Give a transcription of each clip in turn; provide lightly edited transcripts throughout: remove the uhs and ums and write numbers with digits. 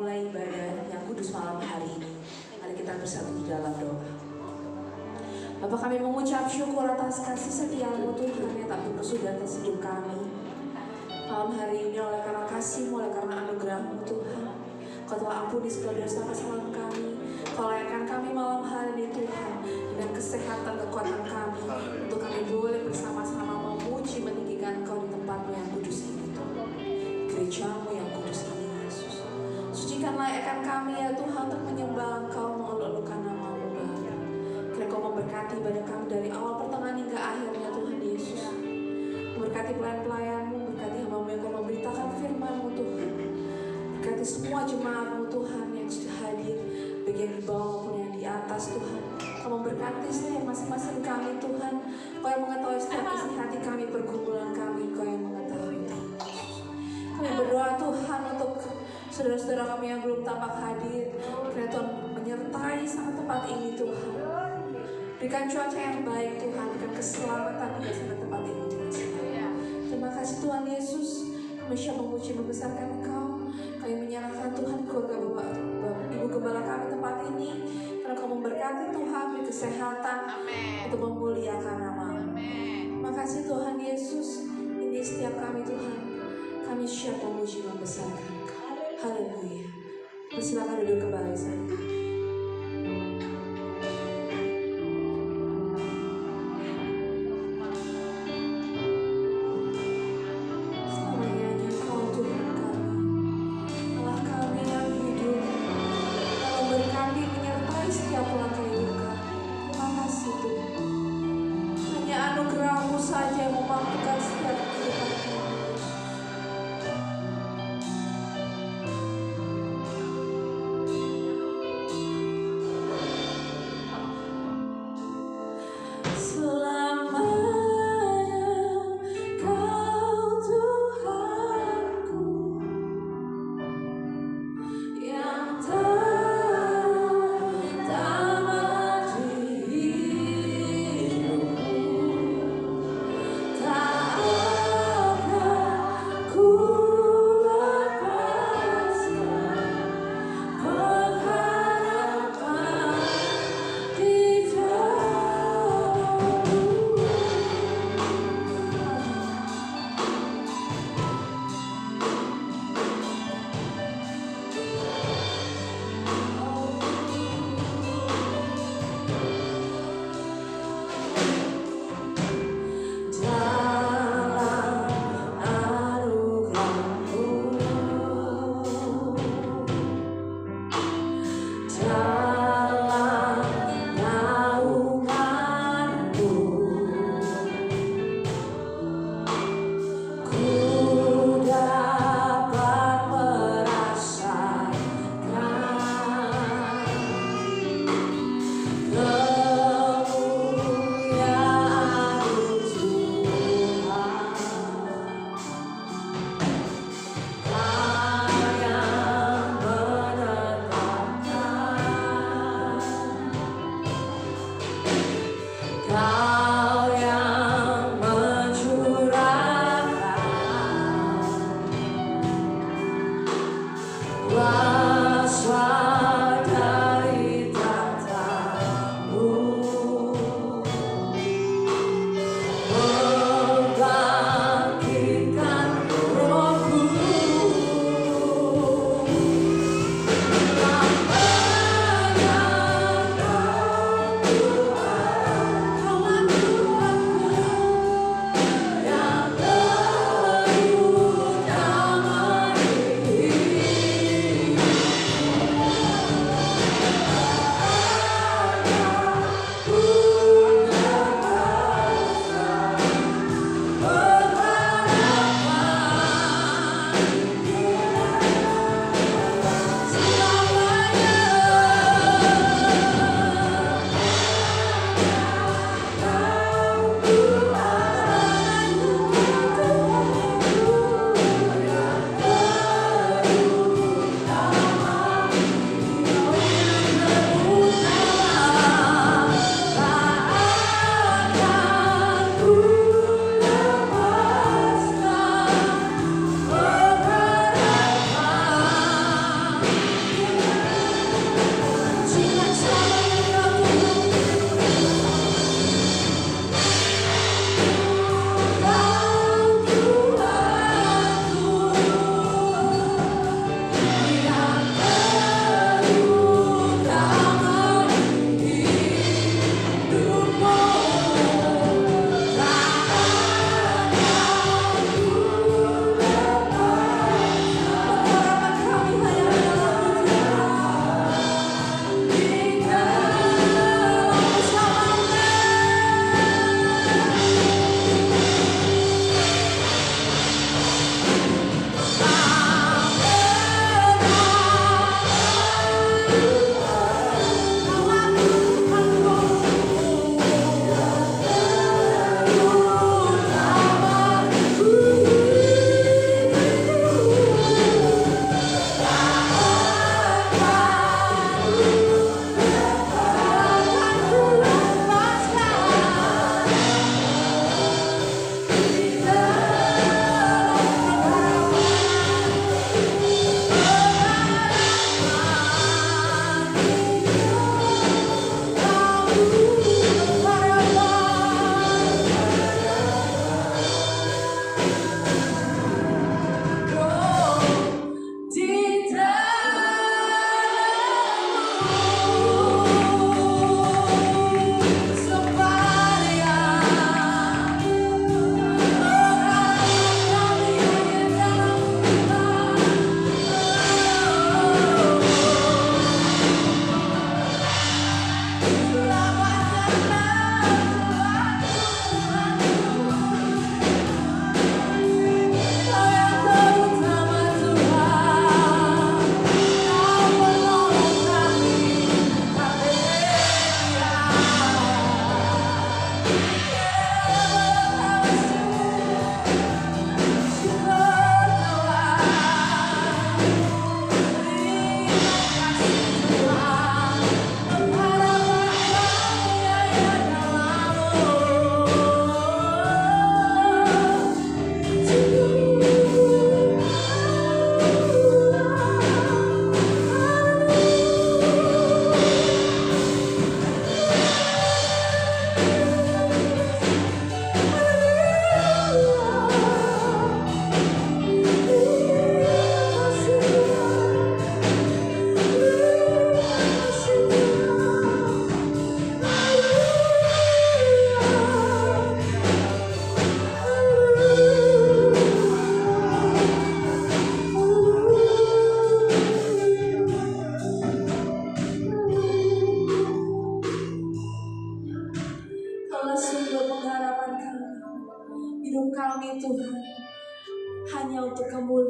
Mulai ibadah yang kudus malam hari ini, mari kita bersatu di dalam doa. Bapa, kami mengucap syukur atas kasih setia-Mu Tuhan yang tak berkesudahan atas hidup kami. Malam hari ini oleh karena kasih-Mu, oleh karena anugerah-Mu Tuhan, Kau telah ampuni segala dosa kesalahan kami. Kau layakkan kami malam hari ini Tuhan dengan kesehatan kekuatan kami, untuk kami boleh bersama-sama memuji meninggikan Kau di tempat-Mu yang kudus ini Tuhan. Gereja-Mu yang kudus ini Yesus. Sucikan layakkan kami ya Tuhan untuk menyembah Engkau, mengeluhkan nama-Mu Bapa. Kiranya Kau memberkati ibadah kami dari awal pertengahan hingga akhirnya Tuhan Yesus. Memberkati pelayan-pelayan-Mu, berkati hamba-Mu yang akan memberitakan firman-Mu Tuhan. Berkati semua jemaat-Mu Tuhan yang sudah hadir, baik yang di bawah maupun yang di atas Tuhan. Kau memberkati setiap masing-masing kami Tuhan. Kau yang mengetahui setiap isi hati kami, pergumulan kami, Kau yang mengetahui Tuhan. Kami berdoa Tuhan untuk saudara-saudara kami yang belum tampak hadir. Kiranya Tuhan menyertai sangat tempat ini Tuhan. Berikan cuaca yang baik Tuhan, berikan keselamatan di sangat tempat ini Tuhan. Terima kasih Tuhan Yesus. Kami siap memuji membesarkan Engkau. Kami menyerahkan Tuhan keluarga Bapak Ibu Gembala kami tempat ini. Karena Kau memberkati Tuhan, beri kesehatan. Amen. Untuk memuliakan nama-Mu. Terima kasih Tuhan Yesus. Ini setiap kami Tuhan. Kami siap memuji membesarkan Engkau. Haleluya. Silakan duduk kembali saja.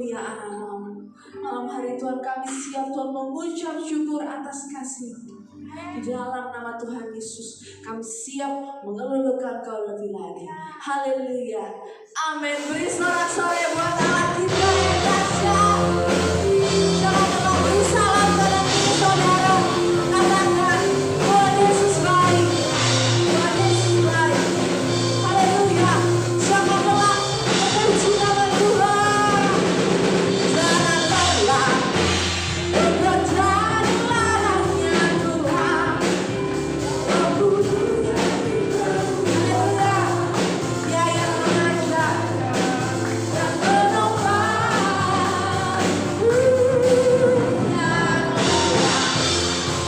kemuliaan nama-Mu. Malam hari Tuhan kami siap Tuhan mengucap syukur atas kasih-Mu. Di dalam nama Tuhan Yesus kami siap mengeluhkan Kau lebih lagi. Haleluya. Amin. Beri sorak-sorai buat Allah kita yang dahsyat. Jangan beri salam kanan kiri saudara. Katakan Tuhan Yesus baik. Tuhan Yesus baik. Haleluya. Janganlah memuji nama Tuhan. Jangan lelah bekerja di ladangnya Tuhan. Haleluya. Dia yang mengajar dan menopang.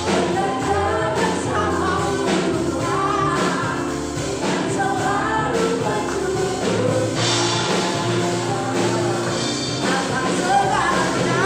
Bekerja bersama Tuhan yang selalu menuntun atas segalanya.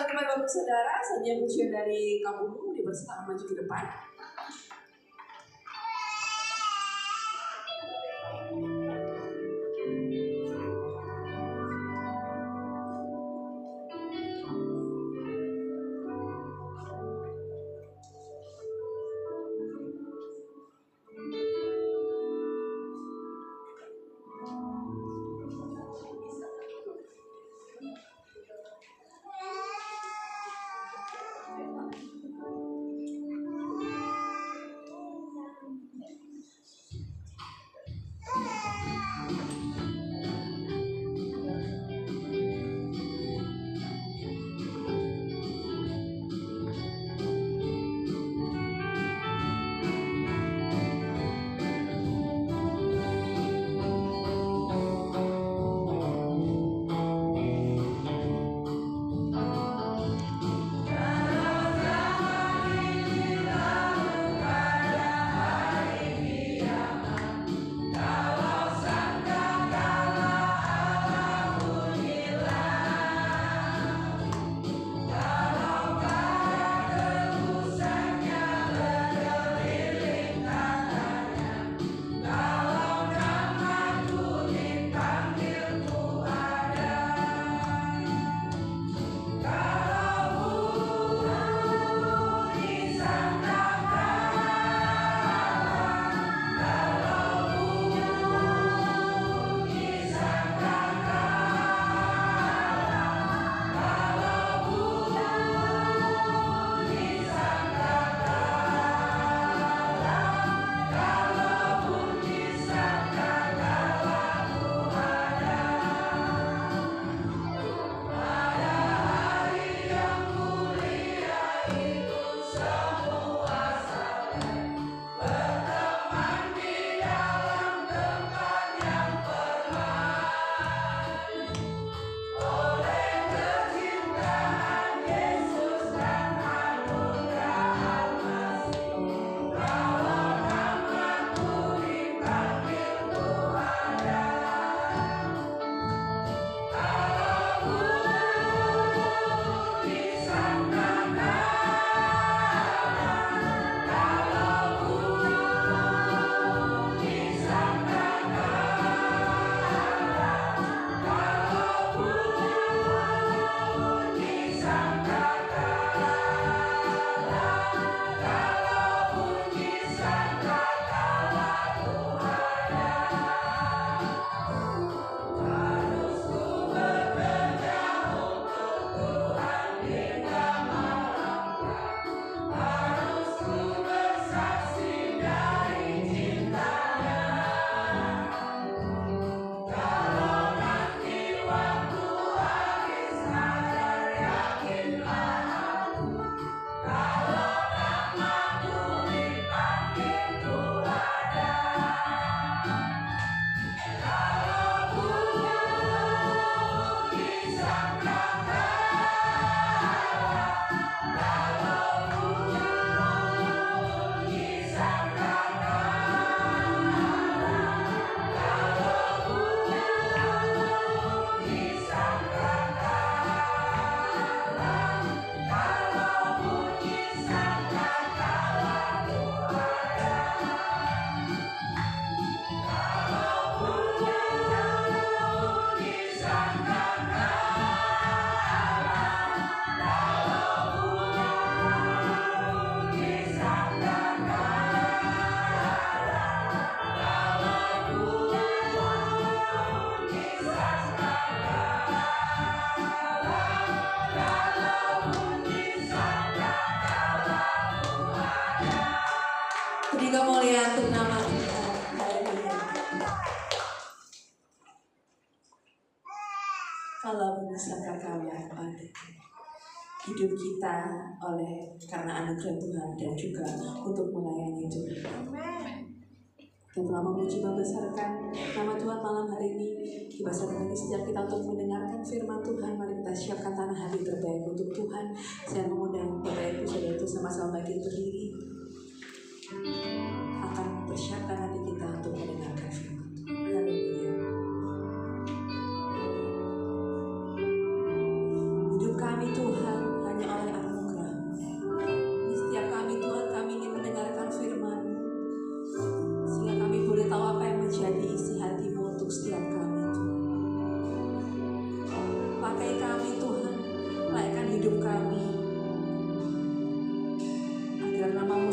Katakan saudara, saja pujian dari kamu dipersilakan maju ke depan. Haleluya untuk nama Tuhan. Haleluya. Kalau misalkan kami kepada hidup kita oleh karena anugerah Tuhan dan juga untuk melayani Tuhan. Kita telah memuji membesarkan nama Tuhan malam hari ini. Dibesarkan lagi setiap kita untuk mendengarkan firman Tuhan. Mari kita siapkan tanah hati terbaik untuk Tuhan. Saya mengundang Bapak Ibu Saudara itu sama-sama bagi berdiri. Akan persiapkan hati kita untuk mendengarkan firman Tuhan. Haleluya. Hidup kami Tuhan hanya oleh anugerah. Di setiap kami Tuhan, kami ingin mendengarkan firman, sehingga kami boleh tahu apa yang menjadi isi hati-Mu untuk setiap kami Tuhan. Pakai kami Tuhan, layakkan hidup kami, agar nama-Mu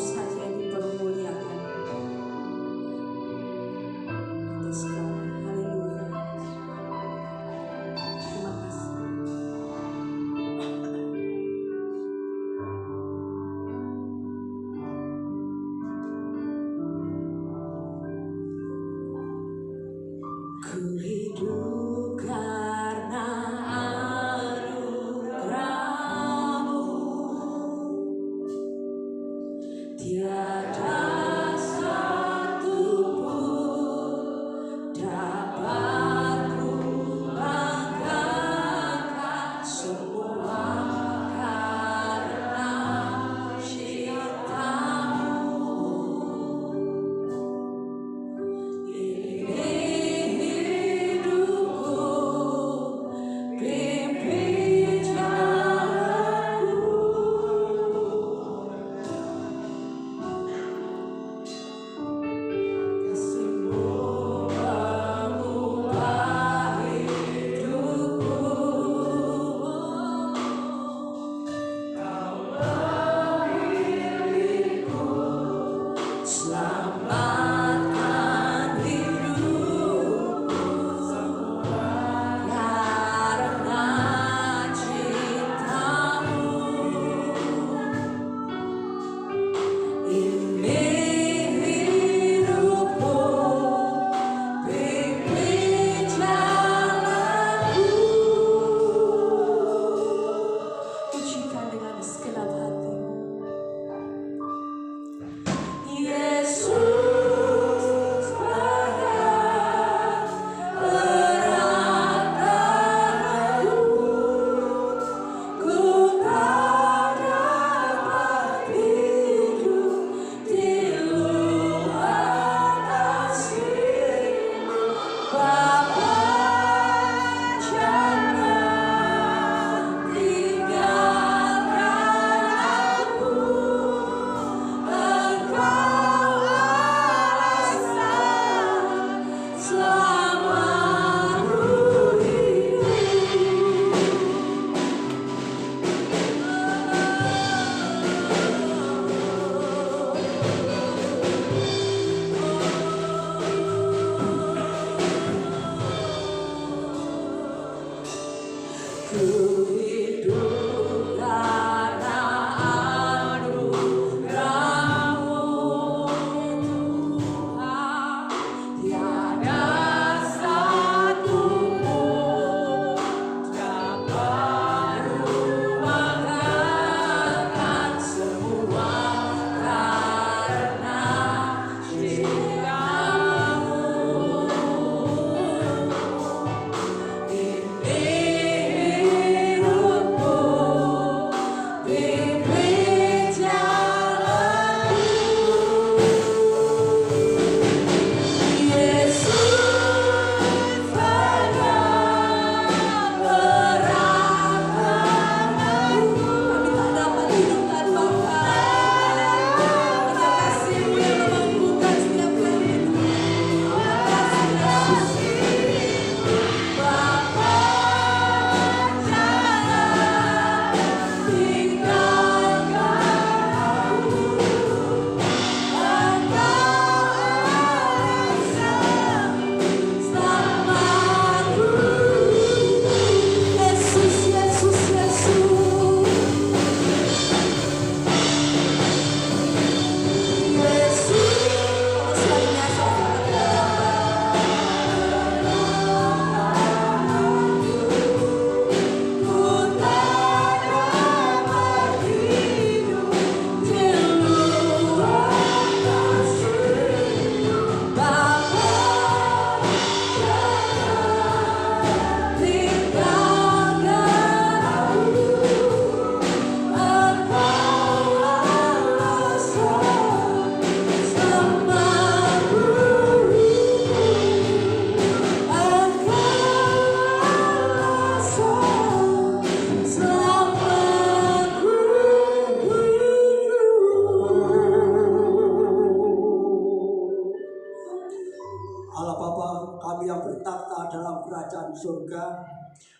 Allah Bapa kami yang bertakhta dalam kerajaan surga,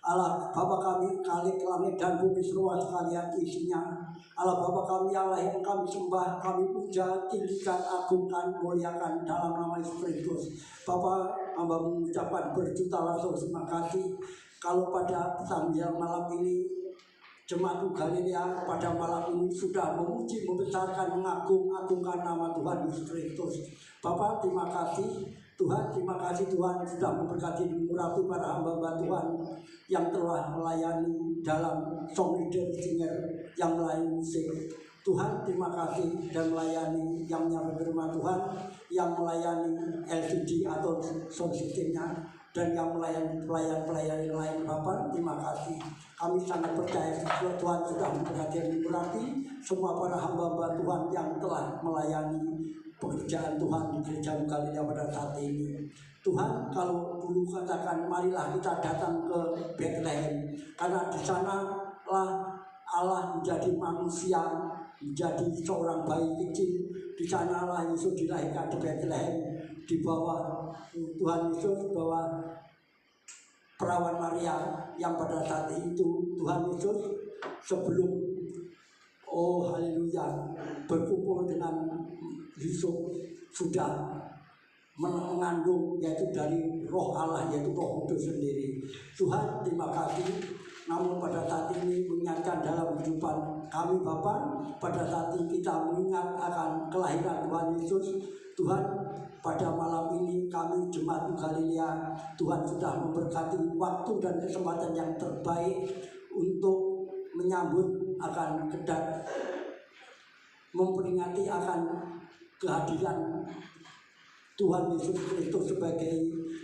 Allah Bapa kami kali langit dan bumi semua sekalian isinya. Allah Bapa kami Allah yang kami sembah, kami puja, tinggikan, agungkan, muliakan dalam nama Yesus Kristus. Bapa, hamba mengucapkan berjuta langsung terima kasih kalau pada sambil malam ini Jemaat Galilea pada malam ini sudah memuji, membesarkan, mengagung-agungkan nama Tuhan Yesus Kristus. Bapak terima kasih Tuhan, terima kasih Tuhan sudah memberkati mengurapi para hamba-hamba Tuhan yang telah melayani dalam song leader singer yang melayani musik. Tuhan terima kasih dan melayani yang menyampaikan firman Tuhan, yang melayani LCD atau sound systemnya, dan yang melayani pelayan-pelayan lain. Bapak terima kasih. Kami sangat percaya Tuhan sudah memberkati dan mengurapi semua para hamba-hamba Tuhan yang telah melayani pekerjaan Tuhan di Gereja Galilea pada saat ini. Tuhan, kalau dulu katakan marilah kita datang ke Bethlehem, karena di sanalah Allah menjadi manusia, menjadi seorang bayi kecil. Di sanalah Yesus dilahirkan di Bethlehem, di bawah Tuhan Yesus, bahwa perawan Maria yang pada saat itu Tuhan Yesus sebelum haleluya berkumpul dengan Yusuf sudah mengandung, yaitu dari roh Allah, yaitu Roh Kudus sendiri. Tuhan terima kasih. Namun pada saat ini mengingatkan dalam kehidupan kami Bapa, pada saat ini kita mengingat akan kelahiran Tuhan Yesus. Tuhan, pada malam ini kami Jemaat Galilea, Tuhan sudah memberkati waktu dan kesempatan yang terbaik untuk menyambut akan memperingati akan kehadiran Tuhan Yesus Kristus sebagai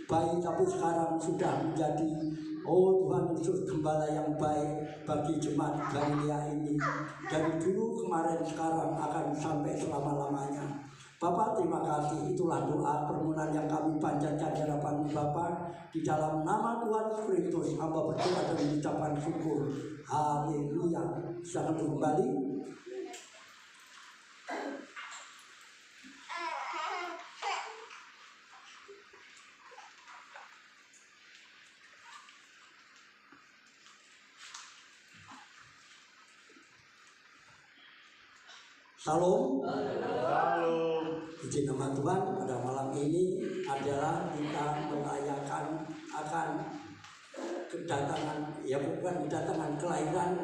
bayi, tapi sekarang sudah menjadi Tuhan Yesus gembala yang baik bagi Jemaat Galilea ini. Dari dulu, kemarin, sekarang akan sampai selama-lamanya. Bapak terima kasih, itulah doa permohonan yang kami panjatkan di hadapan Bapak di dalam nama Tuhan Yesus Kristus. Hamba berdoa dan mengucapkan syukur. Haleluya. Silakan kembali. Salam. Puji nama Tuhan, pada malam ini adalah kita merayakan akan kedatangan, ya bukan kedatangan, kelahiran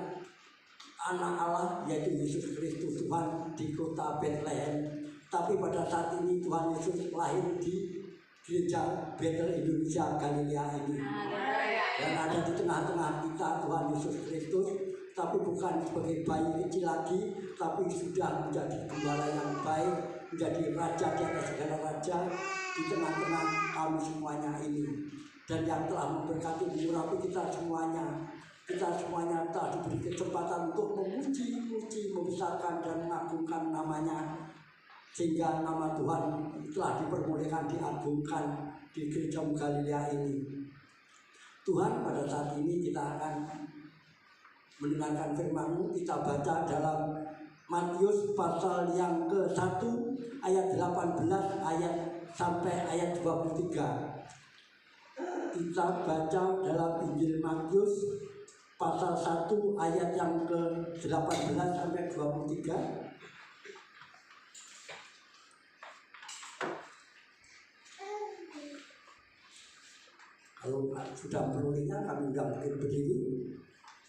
anak Allah, yaitu Yesus Kristus Tuhan di kota Bethlehem. Tapi pada saat ini Tuhan Yesus lahir di Gereja Bethel Indonesia Galilea ini, dan ada di tengah-tengah kita Tuhan Yesus Kristus. Tapi bukan sebagai bayi kecil lagi, tapi sudah menjadi gembala yang baik, menjadi raja di atas segala raja di tengah-tengah kami semuanya ini. Dan yang telah memberkati mengurapi kita semuanya telah diberi kesempatan untuk memuji, membesarkan dan mengagungkan namanya, sehingga nama Tuhan telah dipermuliakan, diagungkan di Gereja Galilea ini. Tuhan, pada saat ini kita akan mendengarkan firman-Mu. Kita baca dalam Matius pasal yang ke-1 ayat 18 sampai ayat 23. Kita baca dalam Injil Matius pasal 1 ayat yang ke-18 sampai 23. Kalau sudah menulisnya, kami sudah berdiri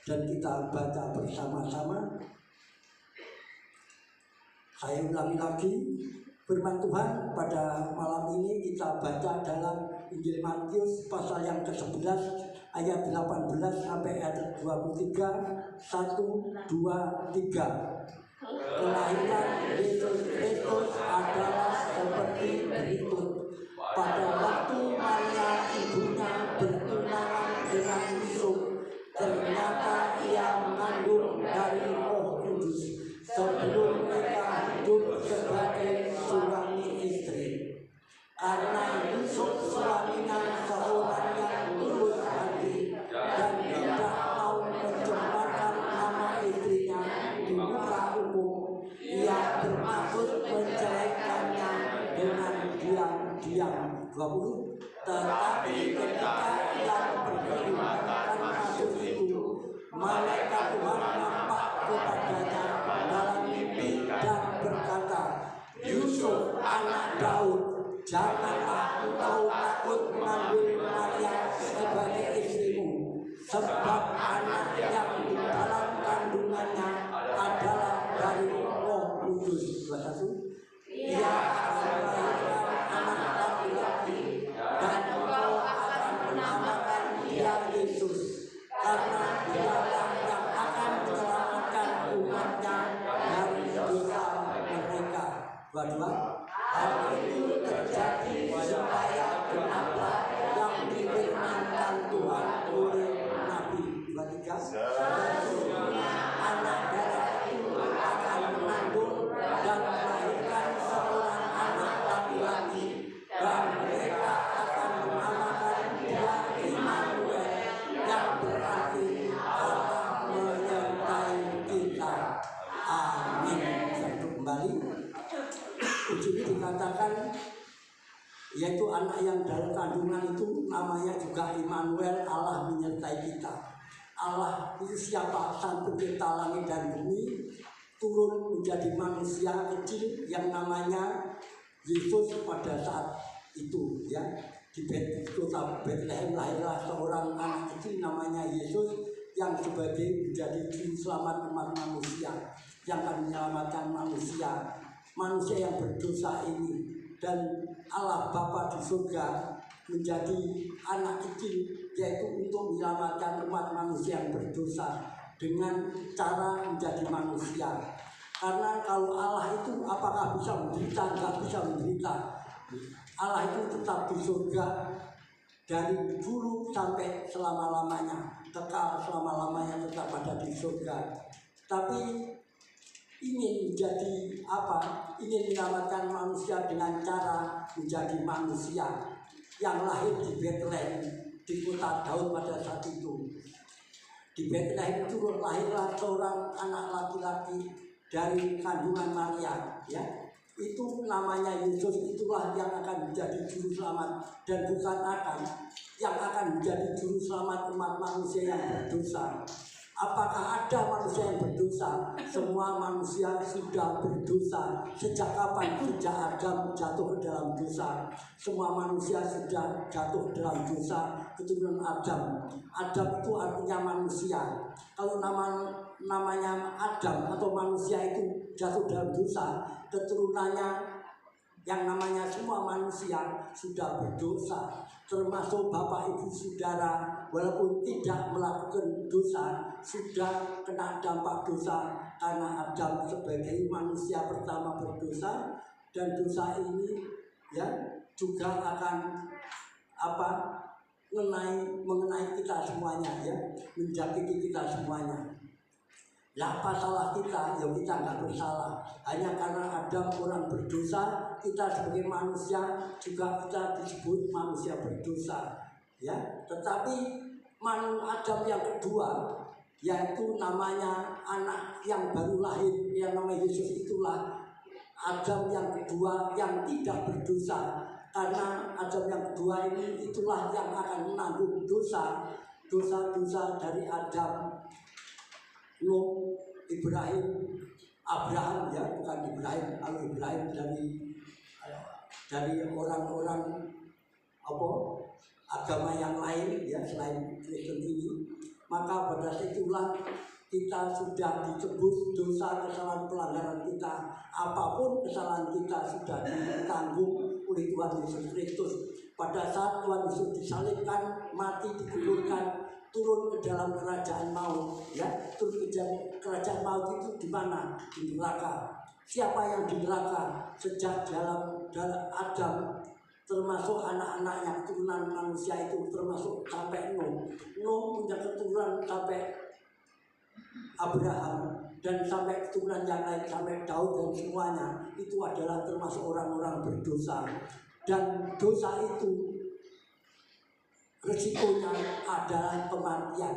dan kita baca bersama-sama. Saya ulangi lagi firman Tuhan pada malam ini. Kita baca dalam Injil Matius pasal yang ke-11 ayat 18 sampai ayat 23. 1, 2, 3. Kelahiran Yesus Kristus adalah seperti berikut. Pada waktu Maria ibunya bertunangan dengan Yusuf, ternyata ia mengandung dari Roh Kudus sebelum mereka hidup sebagai suami istri. Karena Yusuf suaminya seorang yang tulus hati dan tidak mau mencemarkan nama istrinya di muka umum, ia bermaksud menceraikannya dengan diam-diam. diam. 20. Tetapi ketika yang berkelimatan masuk itu, malaikat Tuhan nampak kepadanya dalam mimpi dan berkata, Yusuf anak Daud, janganlah engkau takut mengambil Maria sebagai istrimu, sebab anak yang di dalam kandungannya adalah dari Roh Kudus. 21. Ia akan melahirkan anak laki-laki dan engkau akan menamakan dia Yesus, karena dialah yang akan menyelamatkan umatnya dari dosa mereka. 22. Hal itu terjadi supaya genaplah yang difirmankan Tuhan oleh Nabi. 23. Sesungguhnya anak darah itu akan mengandung dan melahirkan seorang anak laki-laki, dan mereka akan menamakan dia Immanuel, yang berarti Allah menyertai kita. Amin. Satu kembali. Di sini dikatakan yaitu anak yang dalam kandungan itu namanya juga Immanuel, Allah menyertai kita. Allah itu siapa? Sang pencipta langit dan bumi turun menjadi manusia kecil yang namanya Yesus pada saat itu, ya. Di kota Bethlehem lahirlah seorang anak kecil namanya Yesus yang sebagai menjadi juru selamat umat manusia, yang akan menyelamatkan manusia yang berdosa ini. Dan Allah Bapa di surga menjadi anak kecil, yaitu untuk menyelamatkan umat manusia yang berdosa dengan cara menjadi manusia. Karena kalau Allah itu apakah bisa menderita? Tidak bisa menderita. Allah itu tetap di surga dari dulu sampai selama-lamanya, kekal selama-lamanya tetap ada di surga. Tapi ingin menjadi apa? Ingin menyelamatkan manusia dengan cara menjadi manusia yang lahir di Bethlehem, di kota Daud pada saat itu. Di Bethlehem itu lahirlah seorang anak laki-laki dari kandungan Maria, ya. Itu namanya Yesus, itulah yang akan menjadi juru selamat, dan bukan yang akan menjadi juru selamat umat manusia yang berdosa. Apakah ada manusia yang berdosa? Semua manusia sudah berdosa. Sejak kapan? Sejak Adam jatuh ke dalam dosa. Semua manusia sudah jatuh ke dalam dosa, keturunan Adam. Adam itu artinya manusia. Kalau namanya Adam atau manusia itu jatuh dalam dosa, keturunannya yang namanya semua manusia sudah berdosa, termasuk bapak ibu saudara, walaupun tidak melakukan dosa sudah kena dampak dosa, karena Adam sebagai manusia pertama berdosa. Dan dosa ini, ya, juga akan mengenai kita semuanya, ya, menjangkiti kita semuanya. Lah apa salah kita? Ya kita nggak bersalah. Hanya karena Adam orang berdosa, kita sebagai manusia juga kita disebut manusia berdosa, ya. Tetapi Adam yang kedua, yaitu namanya anak yang baru lahir, yang namanya Yesus, itulah Adam yang kedua yang tidak berdosa. Karena Adam yang kedua ini itulah yang akan menanggung dosa-dosa dari Adam, Nuh, Abraham, ya, bukan Ibrahim. Kalau Ibrahim dari orang-orang agama yang lain, ya, selain Kristen ini, maka pada saat itulah kita sudah ditebus dosa, kesalahan, pelanggaran kita. Apapun kesalahan kita sudah ditanggung oleh Tuhan Yesus Kristus. Pada saat Tuhan Yesus disalibkan, mati, dikuburkan, turun ke dalam kerajaan maut, ya. Turun ke kerajaan maut itu di mana? Di neraka. Siapa yang di neraka? Sejak dalam Adam, termasuk anak-anaknya, keturunan manusia itu, termasuk sampai Nuh. Nuh punya keturunan sampai Abraham, dan sampai keturunan yang lain, sampai Daud, dan semuanya itu adalah termasuk orang-orang berdosa. Dan dosa itu resikonya adalah kematian.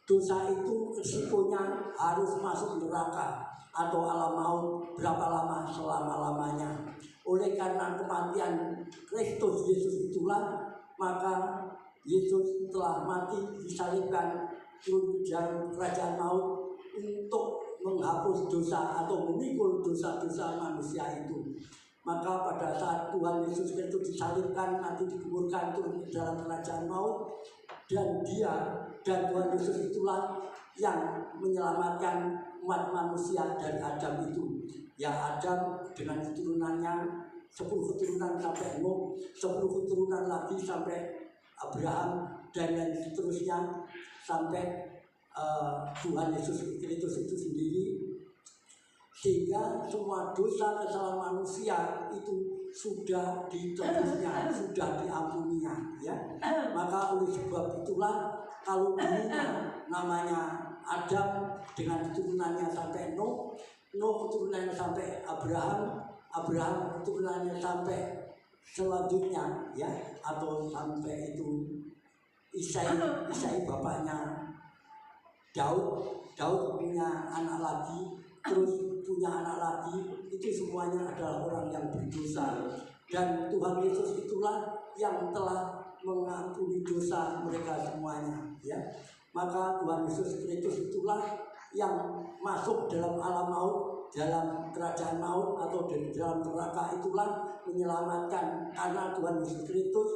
Dosa itu resikonya harus masuk neraka. atau alam maut berapa lama? Selama-lamanya. Oleh karena kematian Kristus Yesus itulah, maka Yesus telah mati disalibkan turun dalam kerajaan maut untuk menghapus dosa atau memikul dosa-dosa manusia itu. Maka pada saat Tuhan Yesus Kristus disalibkan, nanti dikuburkan turun ke dalam kerajaan maut, dan Dia dan Tuhan Yesus itulah yang menyelamatkan umat manusia dari Adam itu. Ya, Adam dengan keturunannya 10 keturunan sampai Nuh, 10 keturunan lagi sampai Abraham, dan lain seterusnya sampai Tuhan Yesus Kristus itu sendiri, sehingga semua dosa kesalahan manusia itu sudah ditebusnya, sudah diampuninya, ya. Maka oleh sebab itulah, kalau dulunya namanya Adam dengan keturunannya sampai Nuh, Nuh keturunannya sampai Abraham, Abraham keturunannya sampai selanjutnya, ya, atau sampai itu Isai bapaknya Daud punya anak lagi, terus punya anak lagi, itu semuanya adalah orang yang berdosa, dan Tuhan Yesus itulah yang telah mengampuni dosa mereka semuanya, ya. Maka Tuhan Yesus Kristus itulah yang masuk dalam alam maut, dalam kerajaan maut atau dari dalam neraka itulah menyelamatkan, karena Tuhan Yesus Kristus,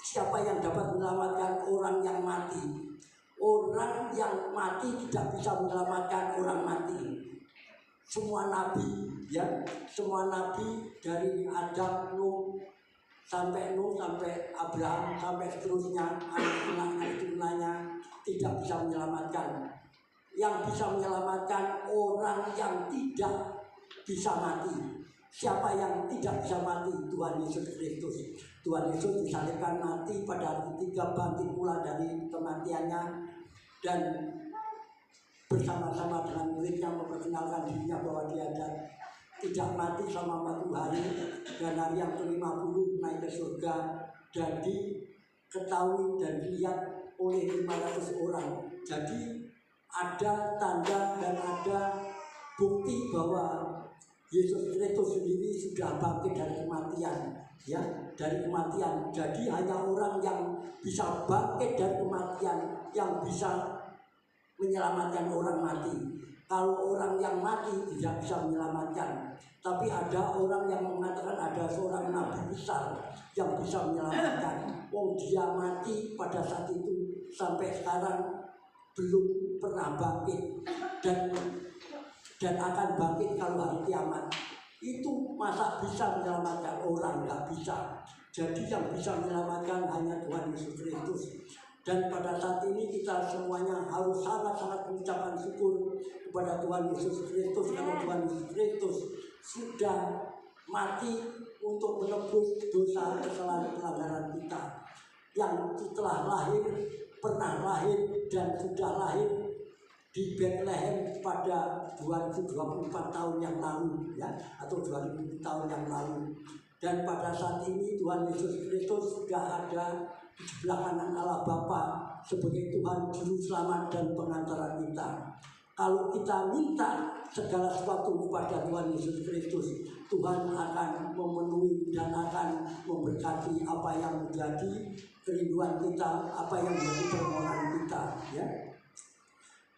siapa yang dapat menyelamatkan? Orang yang mati. Orang yang mati tidak bisa menyelamatkan orang mati. Semua nabi, ya, semua nabi dari Adam, Nuh, sampai Abraham, sampai seterusnya, anak turunannya tidak bisa menyelamatkan. Yang bisa menyelamatkan orang yang tidak bisa mati. Siapa yang tidak bisa mati? Tuhan Yesus Kristus. Tuhan Yesus disalibkan, mati, pada hari ketiga bangkit pula dari kematiannya, dan bersama-sama dengan muridnya memperkenalkan dirinya bahwa dia tidak mati selama 40 hari, dan hari yang ke-50 naik ke surga, dan diketahui dan dilihat oleh 500 orang. Jadi ada tanda dan ada bukti bahwa Yesus Kristus sendiri sudah bangkit dari kematian, ya, dari kematian. Jadi hanya orang yang bisa bangkit dari kematian yang bisa menyelamatkan orang mati. Kalau orang yang mati tidak bisa menyelamatkan. Tapi ada orang yang mengatakan ada seorang nabi besar yang bisa menyelamatkan. Dia mati pada saat itu, sampai sekarang belum pernah bangkit, dan akan bangkit kalau hari kiamat. Itu masa bisa menyelamatkan orang? Nggak bisa. Jadi yang bisa menyelamatkan hanya Tuhan Yesus Kristus. Dan pada saat ini kita semuanya harus sangat-sangat mengucapkan syukur kepada Tuhan Yesus Kristus, karena Tuhan Yesus Kristus sudah mati untuk menebus dosa kesalahan pelanggaran kita yang telah lahir, pernah lahir, dan sudah lahir di Bethlehem pada 2024 tahun yang lalu, ya, atau 2000 tahun yang lalu. Dan pada saat ini Tuhan Yesus Kristus sudah ada di sebelah kanan Allah Bapa sebagai Tuhan Juru Selamat dan pengantara kita. Kalau kita minta segala sesuatu kepada Tuhan Yesus Kristus, Tuhan akan memenuhi dan akan memberkati apa yang menjadi kerinduan kita, apa yang menjadi permohonan kita, ya.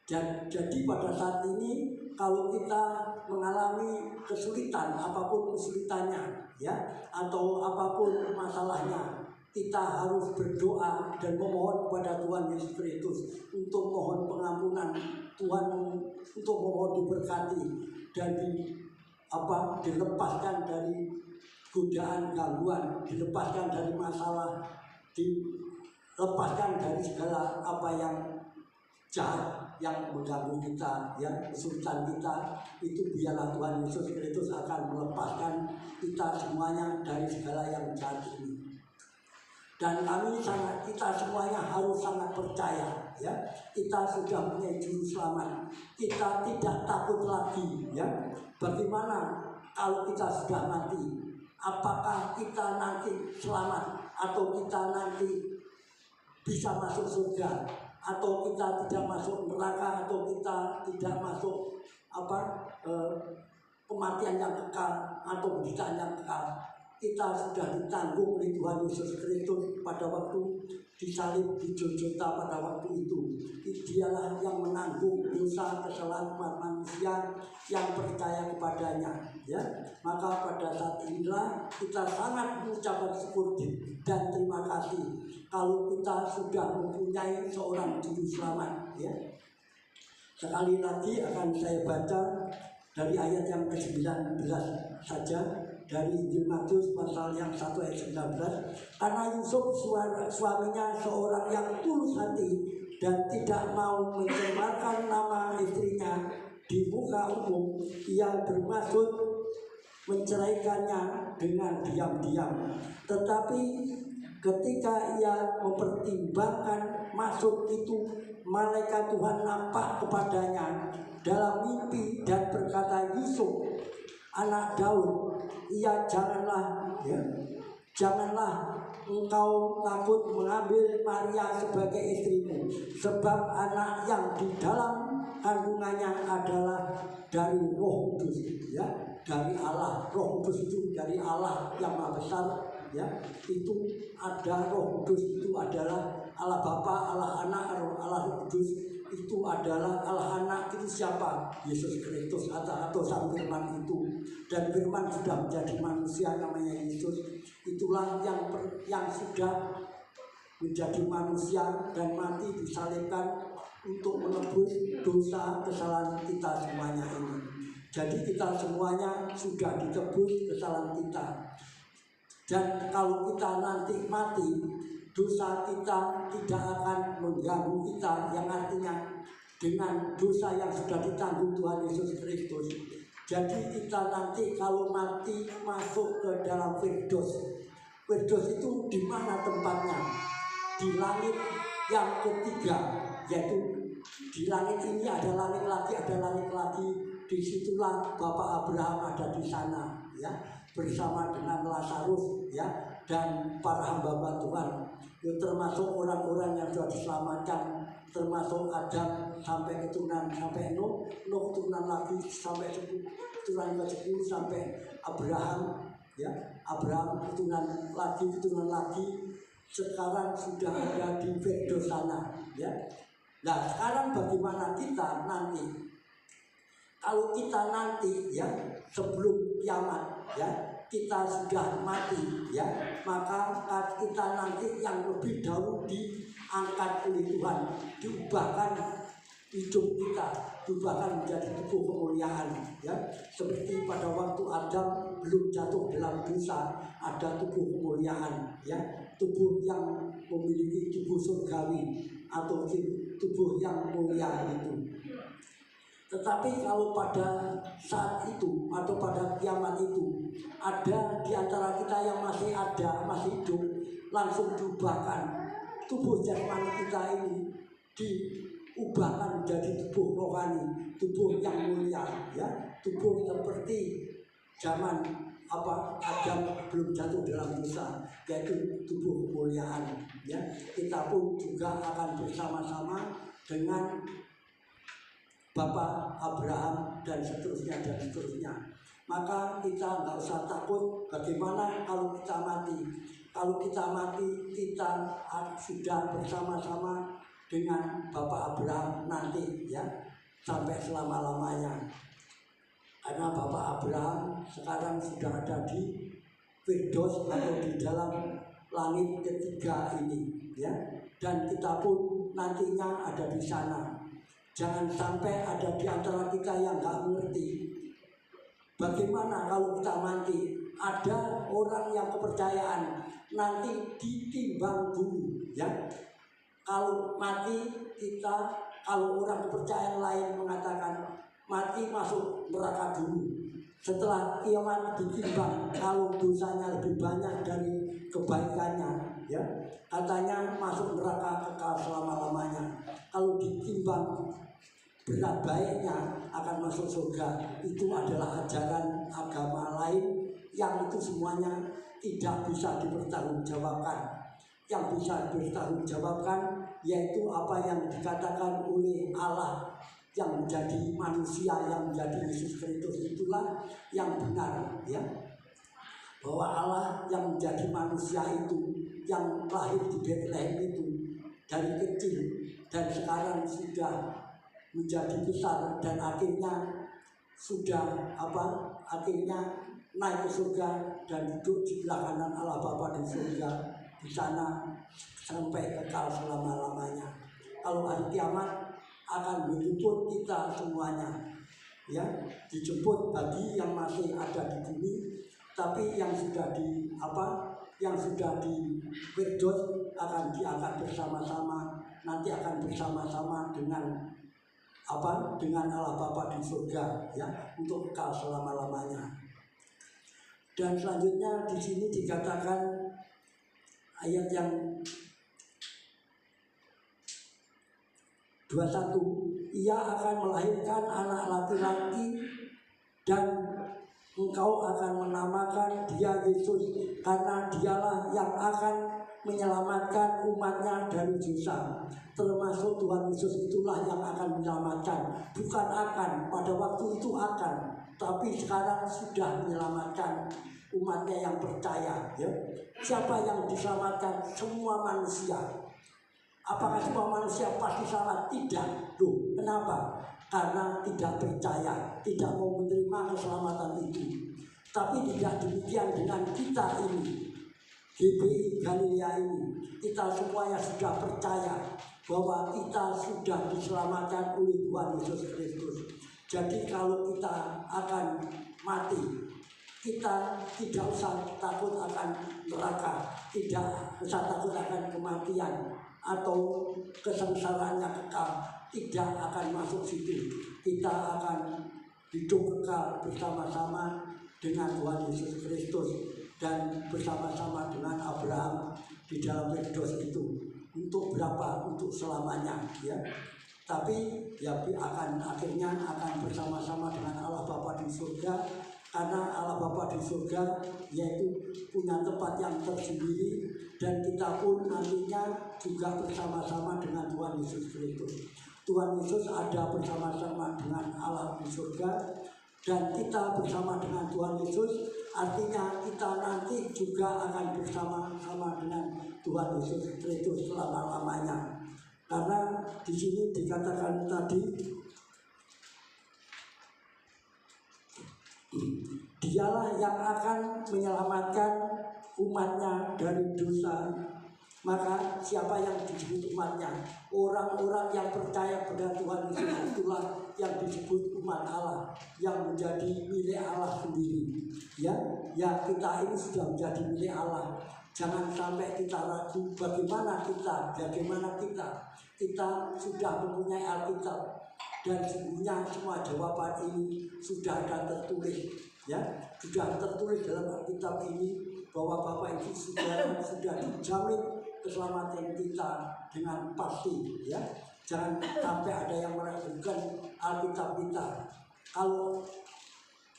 Dan jadi pada saat ini kalau kita mengalami kesulitan, apapun kesulitannya, ya, atau apapun masalahnya, kita harus berdoa dan memohon kepada Tuhan Yesus Kristus untuk mohon pengampunan, Tuhan untuk mohon diberkati dan dilepaskan dari godaan gangguan, dilepaskan dari masalah, dilepaskan dari segala apa yang jahat yang mengganggu kita, ya, kesulitan kita. Itu biarlah Tuhan Yesus Kristus akan melepaskan kita semuanya dari segala yang jahat ini. Dan kita semuanya harus sangat percaya, ya, kita sudah punya Juru Selamat. Kita tidak takut lagi, ya. Bagaimana kalau kita sudah mati? Apakah kita nanti selamat atau kita nanti bisa masuk surga? atau kita tidak masuk neraka, atau kita tidak masuk kematian yang kekal atau penderitaan yang kekal. Kita sudah ditanggung oleh Tuhan Yesus Kristus pada waktu disalib di Golgota pada waktu itu. Dialah yang menanggung dosa kesalahan umat manusia yang percaya kepadanya. Ya, maka pada saat inilah kita sangat mengucapkan syukur dan terima kasih kalau kita sudah mempunyai seorang juru selamat. Ya, sekali lagi akan saya baca dari ayat yang ke-19 saja, dari Injil Matius pasal yang 1 ayat 19. Karena Yusuf suaminya seorang yang tulus hati dan tidak mau mencemarkan nama istrinya di muka umum, ia bermaksud menceraikannya dengan diam-diam. Tetapi ketika ia mempertimbangkan maksud itu, malaikat Tuhan nampak kepadanya dalam mimpi dan berkata, Yusuf, anak Daud, janganlah engkau takut mengambil Maria sebagai istrimu, sebab anak yang di dalam kandungannya adalah dari Roh Kudus. Ya, dari Allah. Roh Kudus itu dari Allah yang Maha Besar. Ya, itu ada Roh Kudus, itu adalah Allah Bapa, Allah Anak, Allah Roh Kudus. Itu adalah Allah Anak. Itu siapa? Yesus Kristus atau Sang Firman itu. Dan Firman sudah menjadi manusia, namanya Yesus. Itulah yang sudah menjadi manusia dan mati disalibkan untuk menebus dosa kesalahan kita semuanya ini. Jadi kita semuanya sudah ditebus kesalahan kita. Dan kalau kita nanti mati, dosa kita tidak akan mengganggu kita, yang artinya dengan dosa yang sudah ditanggung Tuhan Yesus Kristus. Jadi kita nanti kalau mati masuk ke dalam Firdaus. Firdaus itu di mana tempatnya? Di langit yang ketiga, yaitu di langit ini ada langit lagi, ada langit lagi. Disitulah Bapak Abraham ada di sana, ya, bersama dengan Lazarus, ya, dan para hamba Tuhan. Termasuk orang-orang yang sudah diselamatkan, termasuk Adam sampai keturunan sampai Nuh keturunan lagi sampai keturunan ke-10 sampai Abraham, ya, Abraham keturunan lagi. Sekarang sudah ada di Firdaus sana, ya. Nah, sekarang bagaimana kita nanti? Kalau kita nanti, ya, sebelum kiamat, ya, kita sudah mati, ya, maka kita nanti yang lebih dahulu diangkat oleh Tuhan, diubahkan hidup kita, diubahkan menjadi tubuh kemuliaan, ya. Seperti pada waktu Adam belum jatuh dalam dosa, ada tubuh kemuliaan, ya, tubuh yang memiliki tubuh surgawi atau tubuh yang mulia itu. Tetapi kalau pada saat itu atau pada kiamat itu ada di antara kita yang masih hidup, langsung diubahkan tubuh jasmani kita ini, diubahkan menjadi tubuh rohani, tubuh yang mulia, ya, tubuh seperti zaman Adam belum jatuh dalam dosa, yaitu tubuh kemuliaan, ya. Kita pun juga akan bersama-sama dengan Bapak Abraham dan seterusnya. Maka kita nggak usah takut bagaimana kalau kita mati. Kalau kita mati, kita sudah bersama-sama dengan Bapak Abraham nanti, ya, sampai selama-lamanya. Karena Bapak Abraham sekarang sudah ada di Firdaus atau di dalam langit ketiga ini, ya. Dan kita pun nantinya ada di sana. Jangan sampai ada di antara kita yang nggak mengerti bagaimana kalau kita mati. Ada orang yang kepercayaan nanti ditimbang dulu, ya. Kalau mati kita, kalau orang kepercayaan lain mengatakan mati masuk neraka dulu. Setelah kiamat ditimbang, kalau dosanya lebih banyak dari kebaikannya, ya, katanya masuk neraka kekal selama-lamanya. Kalau ditimbang berat baiknya akan masuk surga. Itu adalah ajaran agama lain yang itu semuanya tidak bisa dipertanggungjawabkan. yang bisa bertanggungjawabkan, yaitu apa yang dikatakan oleh Allah yang menjadi manusia, yang menjadi Yesus Kristus, itulah yang benar, ya. Bahwa Allah yang menjadi manusia itu, yang lahir di Bethlehem itu dari kecil dan sekarang sudah menjadi besar dan akhirnya sudah akhirnya naik ke surga dan duduk di belah kanan Allah Bapa di surga, di sana sampai kekal selama-lamanya. Kalau hari kiamat akan menjemput kita semuanya, ya, dijemput bagi yang masih ada di bumi, tapi yang sudah di Firdaus akan diangkat bersama-sama, nanti akan bersama-sama dengan Allah Bapa di surga, ya, untuk kekal selama-lamanya. Dan selanjutnya di sini dikatakan ayat yang 21, ia akan melahirkan anak laki-laki dan engkau akan menamakan dia Yesus, karena dialah yang akan menyelamatkan umatnya dari dosa. Termasuk Tuhan Yesus itulah yang akan menyelamatkan, bukan akan, pada waktu itu akan, tapi sekarang sudah menyelamatkan umatnya yang percaya, ya. Siapa yang diselamatkan? Semua manusia. Apakah semua manusia pasti selamat? Tidak. Loh, kenapa? Karena tidak percaya, tidak mau menerima keselamatan itu. Tapi tidak demikian dengan kita ini, GBI Galilea ini. Kita semuanya sudah percaya bahwa kita sudah diselamatkan oleh Tuhan Yesus Kristus. Jadi kalau kita akan mati, kita tidak usah takut akan neraka, tidak usah takut akan kematian atau kesengsaraannya kekal, tidak akan masuk situ. Kita akan hidup kekal bersama-sama dengan Tuhan Yesus Kristus dan bersama-sama dengan Abraham di dalam Firdaus itu. Untuk berapa? Untuk selamanya, ya. Tapi ya akhirnya akan bersama-sama dengan Allah Bapa di surga, karena Allah Bapa di surga yaitu punya tempat yang tersendiri, dan kita pun nantinya juga bersama-sama dengan Tuhan Yesus Kristus. Tuhan Yesus ada bersama-sama dengan Allah di surga, dan kita bersama dengan Tuhan Yesus, artinya kita nanti juga akan bersama-sama dengan Tuhan Yesus Kristus selama-lamanya. Karena di sini dikatakan tadi, dialah yang akan menyelamatkan umatnya dari dosa. Maka siapa yang disebut umatnya? Orang-orang yang percaya pada Tuhan Yesus itulah yang disebut umat Allah, yang menjadi milik Allah sendiri. Ya kita ini sudah menjadi milik Allah. Jangan sampai kita ragu bagaimana kita. Kita sudah mempunyai Alkitab, dan sesungguhnya semua jawaban ini sudah ada tertulis, ya, sudah tertulis dalam Alkitab ini bahwa Bapak Ibu Saudara sudah dijamin keselamatan kita dengan pasti, ya. Jangan sampai ada yang meragukan Alkitab kita. Kalau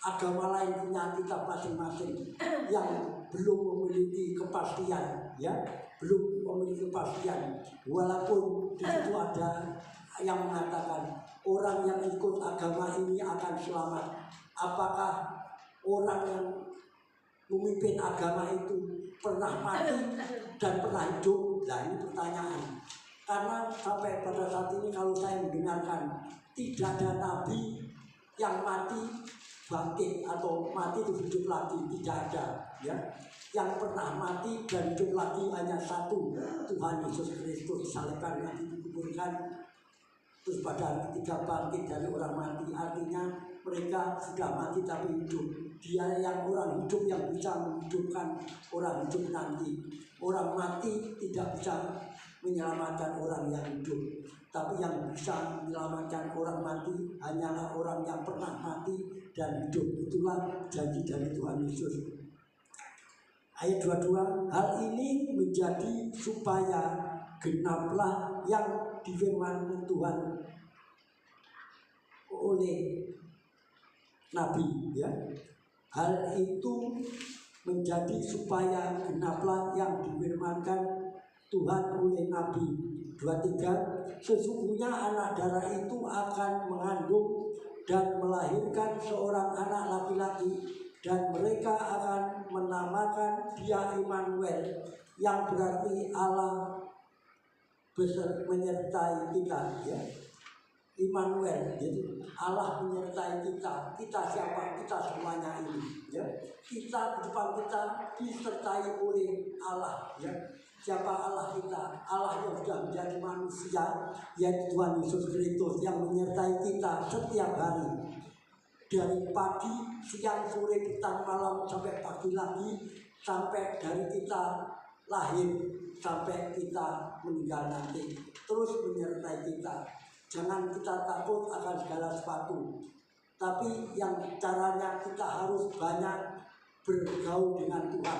agama lain punya kitab masing-masing yang belum memiliki kepastian, ya, belum memiliki kepastian, walaupun di situ ada yang mengatakan orang yang ikut agama ini akan selamat. Apakah orang yang memimpin agama itu pernah mati dan pernah hidup? Nah, ini pertanyaan. Karena sampai pada saat ini kalau saya mendengarkan, tidak ada nabi yang mati bangkit atau mati itu hidup lagi, tidak ada, ya. Yang pernah mati dan hidup lagi hanya satu, Tuhan Yesus Kristus, disalibkan, mati, dikuburkan, terus pada hari ketiga bangkit dari orang mati. Artinya mereka sudah mati tapi hidup. Dia yang orang hidup yang bisa menghidupkan orang hidup nanti. Orang mati tidak bisa menyelamatkan orang yang hidup, tapi yang bisa menyelamatkan orang mati hanyalah orang yang pernah mati dan hidup. Itulah janji dari Tuhan Yesus. Ayat 22, hal ini menjadi supaya genaplah yang difirmankan Tuhan oleh Nabi, ya. Hal itu menjadi supaya genaplah yang difirmankan Tuhan oleh Nabi. 23, sesungguhnya anak darah itu akan mengandung dan melahirkan seorang anak laki-laki, dan mereka akan menamakan dia Immanuel, yang berarti Allah menyertai kita, ya. Immanuel, jadi Allah menyertai kita. Kita siapa? Kita semuanya ini, ya. Kita di depan kita disertai oleh Allah, ya. Siapa Allah kita? Allah yang sudah menjadi manusia, yaitu Tuhan Yesus Kristus, yang menyertai kita setiap hari, dari pagi, siang, sore, petang, malam, sampai pagi lagi, sampai dari kita lahir sampai kita meninggal nanti, terus menyertai kita. Jangan kita takut akan segala sesuatu, tapi yang caranya kita harus banyak bergaul dengan Tuhan,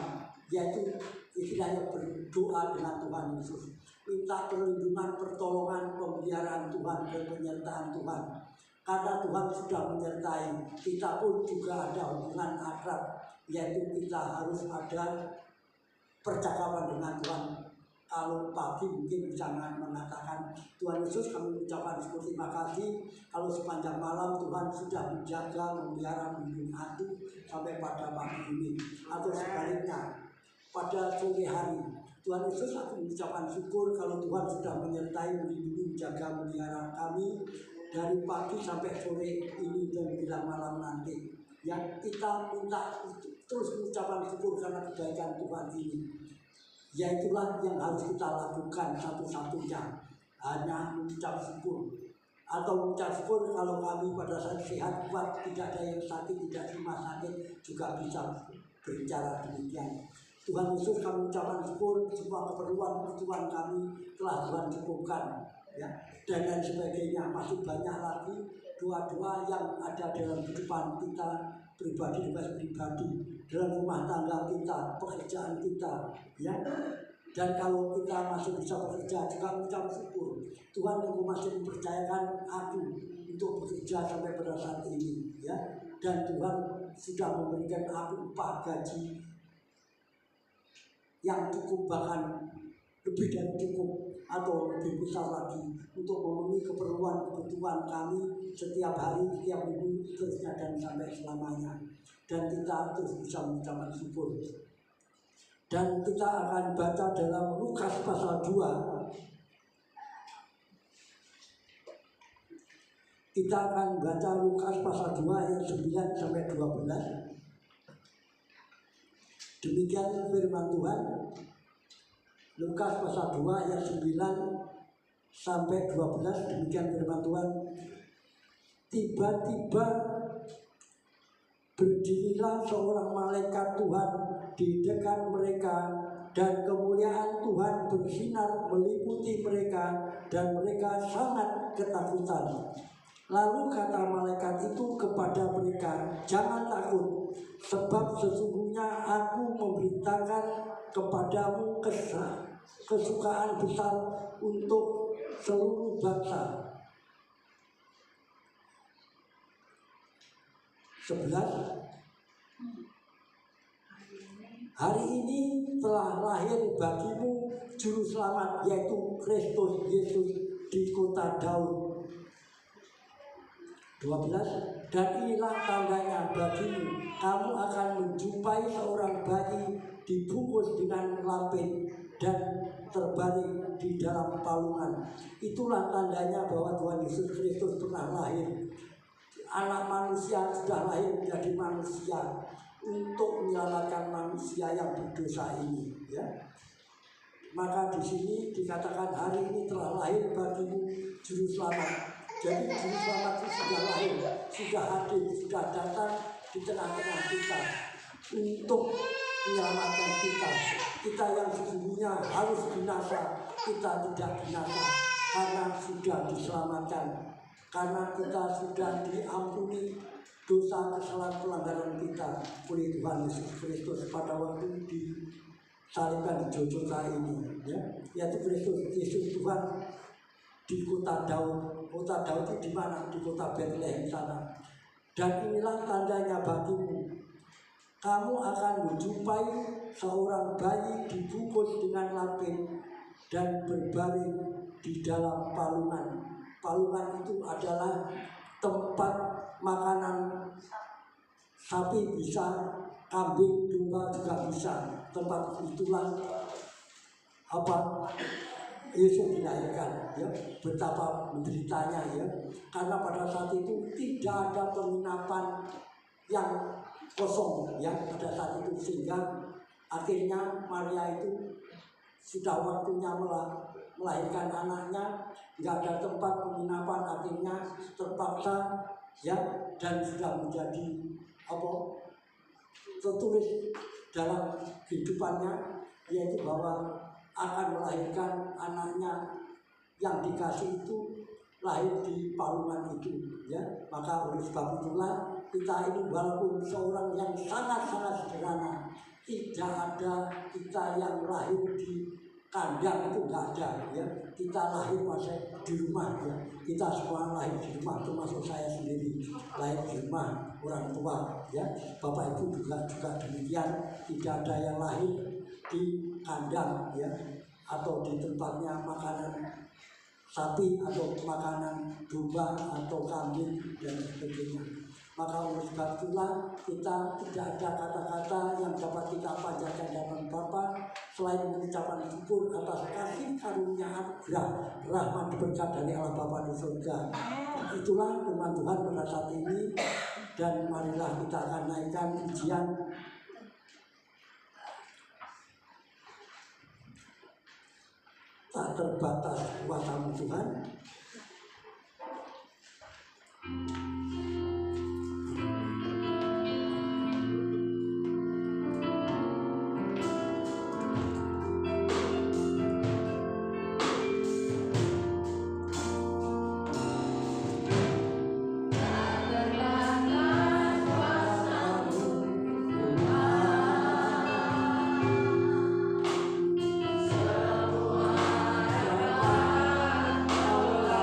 yaitu istilahnya berdoa dengan Tuhan Yesus, minta perlindungan, pertolongan, pemeliharaan Tuhan, dan penyertaan Tuhan. Karena Tuhan sudah menyertai kita, pun juga ada hubungan akrab, yaitu kita harus ada percakapan dengan Tuhan. Kalau pagi mungkin bisa mengatakan, Tuhan Yesus, kami ucapkan syukur terima kasih kalau sepanjang malam Tuhan sudah menjaga, memelihara, melindungi aku sampai pada pagi ini. Atau sebaliknya, pada sore hari, Tuhan Yesus, aku mengucapkan syukur kalau Tuhan sudah menyertai, melindungi, menjaga, memelihara kami dari pagi sampai sore ini dan menjelang malam nanti. Yang kita minta terus mengucapkan syukur karena kebaikan Tuhan ini. Yaitulah yang harus kita lakukan satu-satunya, hanya mengucap syukur. Atau mengucap syukur kalau kami pada saat sehat, kuat, tidak ada yang sakit, tidak terima sakit, juga bisa berbicara demikian. Tuhan Yesus, kami ucapkan syukur semua kebutuhan kami telah Tuhan cukupkan, ya. Dan lain sebagainya, masih banyak lagi doa-doa yang ada dalam kehidupan kita pribadi, dalam rumah tangga kita, pekerjaan kita, ya. Dan kalau kita masih bisa bekerja, juga mengucap syukur. Tuhan yang masih mempercayakan aku untuk bekerja sampai pada saat ini, ya. Dan Tuhan sudah memberikan aku upah gaji yang cukup, bahkan lebih dari cukup atau lebih besar lagi untuk memenuhi kebutuhan kami setiap hari, setiap minggu, terusnya dan sampai selamanya. Dan kita terus bisa mengucapkan syukur. Dan kita akan baca dalam Lukas pasal 2. Kita akan baca Lukas pasal 2 ayat 9 sampai 12. Demikian firman Tuhan. Lukas pasal 2 ayat 9 sampai 12. Demikian firman Tuhan. Tiba-tiba berdirilah seorang malaikat Tuhan di dekat mereka, dan kemuliaan Tuhan bersinar meliputi mereka, dan mereka sangat ketakutan. Lalu kata malaikat itu kepada mereka, jangan takut, sebab sesungguhnya aku memberitakan kepadamu kesukaan besar untuk seluruh bangsa. 11. Hari ini telah lahir bagimu juru selamat, yaitu Kristus Yesus di kota Daud. 12. Dan inilah tandanya bagimu, kamu akan menjumpai seorang bayi dibungkus dengan lampin dan terbaring di dalam palungan. Itulah tandanya bahwa Tuhan Yesus Kristus telah lahir. Anak manusia sudah lahir menjadi manusia untuk menyelamatkan manusia yang berdosa ini, ya. Maka di sini dikatakan hari ini telah lahir bagimu juru selamat. Jadi juru selamat itu sudah lahir, sudah hadir, sudah datang di tengah-tengah kita untuk menyelamatkan kita. Kita yang sesungguhnya harus binasa, kita tidak binasa karena sudah diselamatkan. Karena kita sudah diampuni dosa, kesalahan, pelanggaran kita oleh Tuhan Yesus Kristus pada waktu disalibkan di Golgota ini, ya. Yaitu Kristus Yesus Tuhan di kota Daud. Kota Daud itu di mana? Di kota Bethlehem sana. Dan inilah tandanya bagimu, kamu akan menjumpai seorang bayi dibungkus dengan lampin dan berbaring di dalam palungan. Palungan itu adalah tempat makanan sapi bisa, kambing, domba juga bisa. Tempat itulah Yesus dilahirkan, ya. Betapa menderitanya, ya, karena pada saat itu tidak ada penginapan yang kosong, ya, pada saat itu, sehingga akhirnya Maria itu sudah waktunya melahirkan anaknya, nggak ada tempat penginapan, akhirnya terpaksa, ya, dan sudah menjadi tertulis dalam kehidupannya, yaitu bahwa akan melahirkan anaknya yang dikasih itu lahir di palungan itu, ya. Maka oleh sebab itulah kita ini walaupun seorang yang sangat-sangat sederhana, tidak ada kita yang lahir di kandang, itu nggak ada, ya. Kita lahir masih di rumah, ya. Kita semua lahir di rumah, termasuk saya sendiri lahir di rumah orang tua, ya. Bapak Ibu juga demikian, tidak ada yang lahir di kandang, ya, atau di tempatnya makanan sapi atau makanan domba atau kambing dan sebagainya. Maka oleh sebab itulah kita tidak ada kata-kata yang dapat kita panjatkan dalam Bapa selain mengucapkan syukur atas kasih karunia anugerah rahmat berkat dari Allah Bapa di surga. Itulah firman Tuhan pada saat ini, dan marilah kita akan naikkan pujian tak terbatas kuasa Tuhan. Semua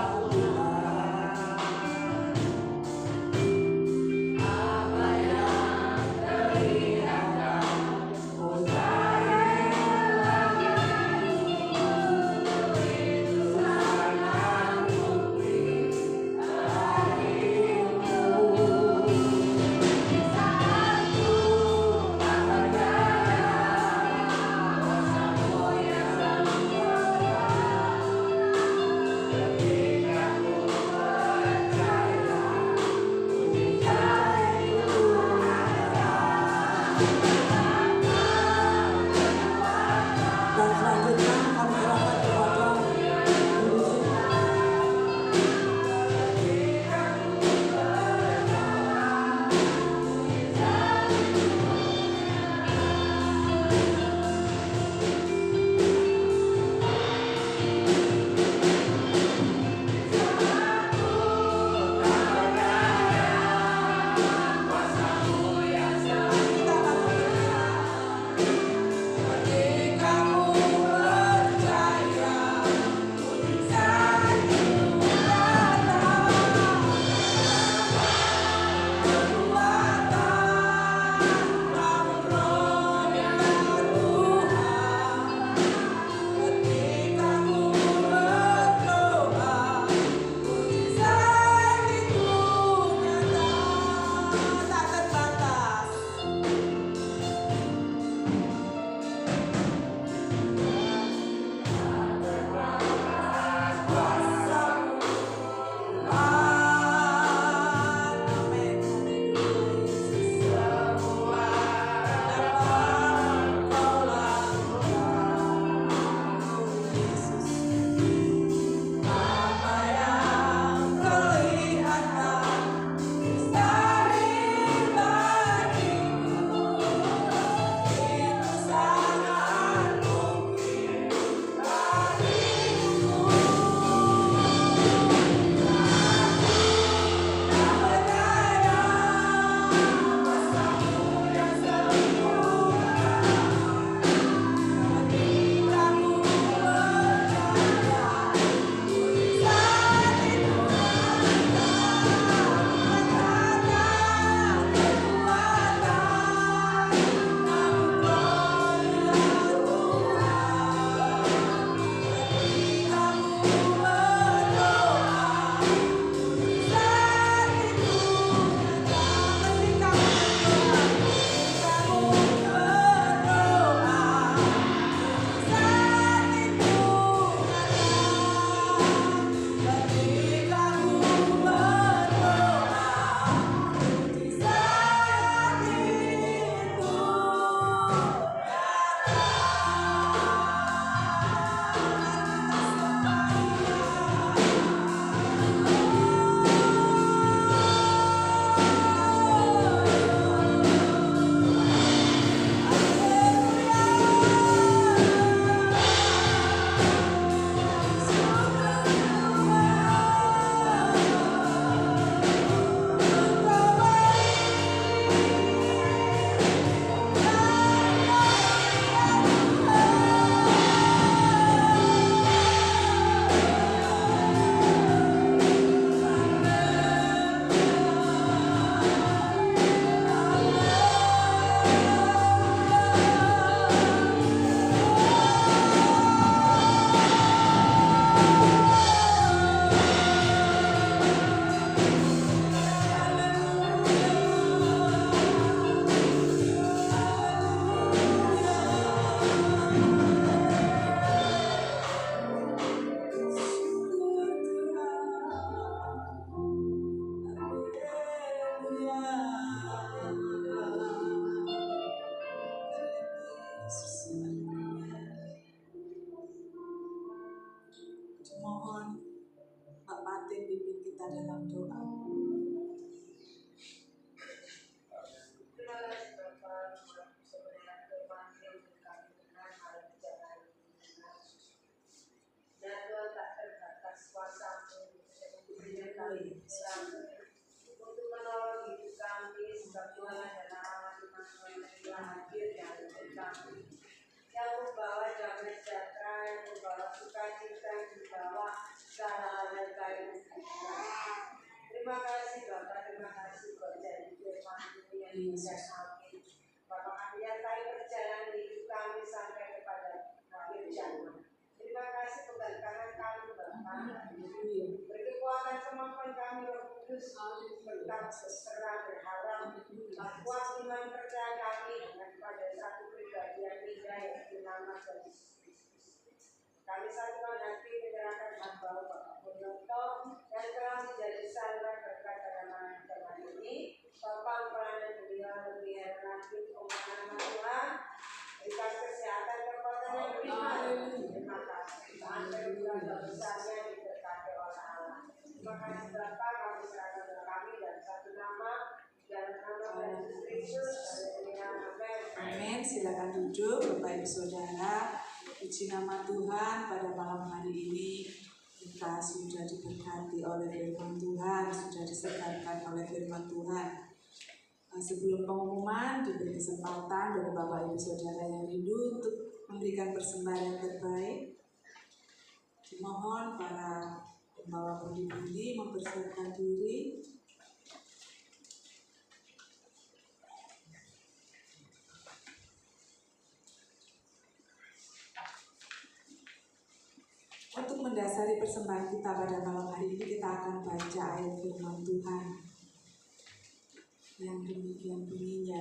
kita dalam doa. Terima kasih Bapak, sebenarnya firman yang kami dengar malam jangan dan Tuhan tak terbatas kuasa-Mu untuk kami untuk menolong hidup kami sebab Tuhan adalah Allah di mana hadir yang untuk kami yang membawa damai sejahtera, yang membawa sukacita, yang membawa segala hal yang baik. Terima kasih Bapak, terima kasih buat janji firman yang bisa kami. Bapak kami nyertai perjalanan hidup kami sampai kepada akhir zaman. Terima kasih pegang tangan kami Bapak. Berkekuatan kemampuan kami Roh Kudus tetap berserah berharap bahwa iman percaya kami pada satu pribadi yang indah yang dinamakan Yesus Kristus. Kami satukan hati menyerahkan hamba Bapak Purnoto yang telah menjadi saluran berkat dalam teman ini. Bapak pelayanan beliau lebih lagi umat Tuhan. Berikan kesehatan kekuatan yang prima. Terima kasih. Sampai bulan besarnya diberkati oleh Allah. Terima kasih Bapak, kami serahkan kepada kami dan satu nama dalam nama Yesus Kristus. Amin. Silakan duduk Bapak Ibu Saudara. Puji nama Tuhan, pada malam hari ini kita sudah diberkati oleh firman Tuhan, sudah disegarkan oleh firman Tuhan. Sebelum pengumuman, diberi kesempatan bagi Bapak Ibu Saudara yang rindu untuk memberikan persembahan yang terbaik. Dimohon para pembawa pundi-pundi mempersiapkan diri. Untuk mendasari persembahan kita pada malam hari ini, kita akan baca ayat firman Tuhan yang demikian bunyinya.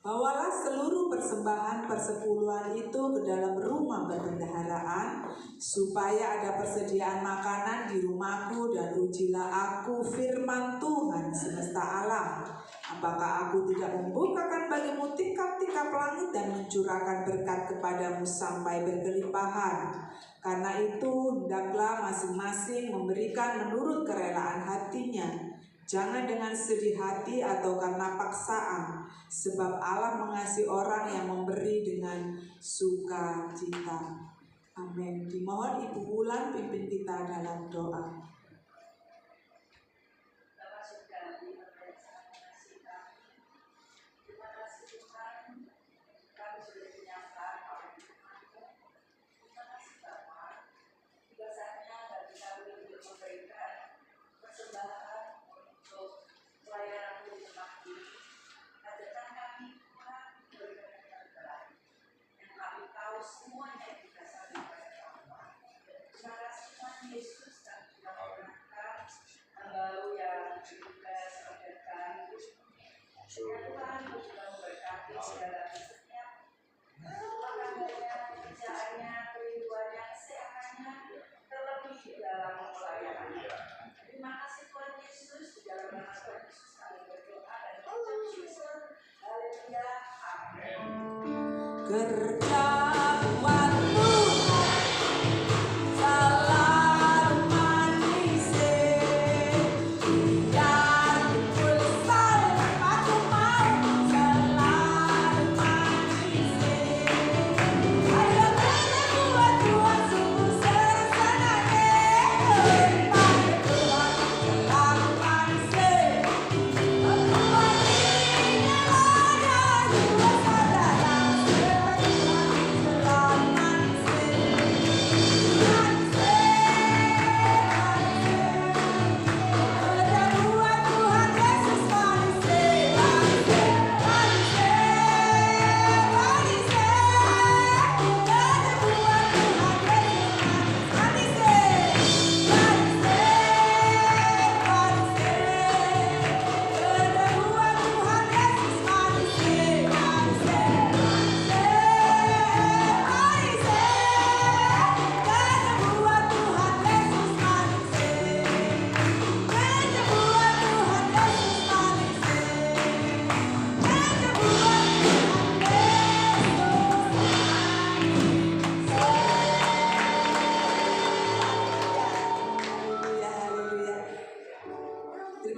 Bawalah seluruh persembahan persepuluhan itu ke dalam rumah perbendaharaan, supaya ada persediaan makanan di rumahku, dan ujilah aku firman Tuhan semesta alam. Apakah aku tidak membukakan bagimu tingkap-tingkap langit dan mencurahkan berkat kepadamu sampai berkelimpahan? Karena itu hendaklah masing-masing memberikan menurut kerelaan hatinya, jangan dengan sedih hati atau karena paksaan, sebab Allah mengasihi orang yang memberi dengan sukacita. Amin. Dimohon Ibu Wulan pimpin kita dalam doa.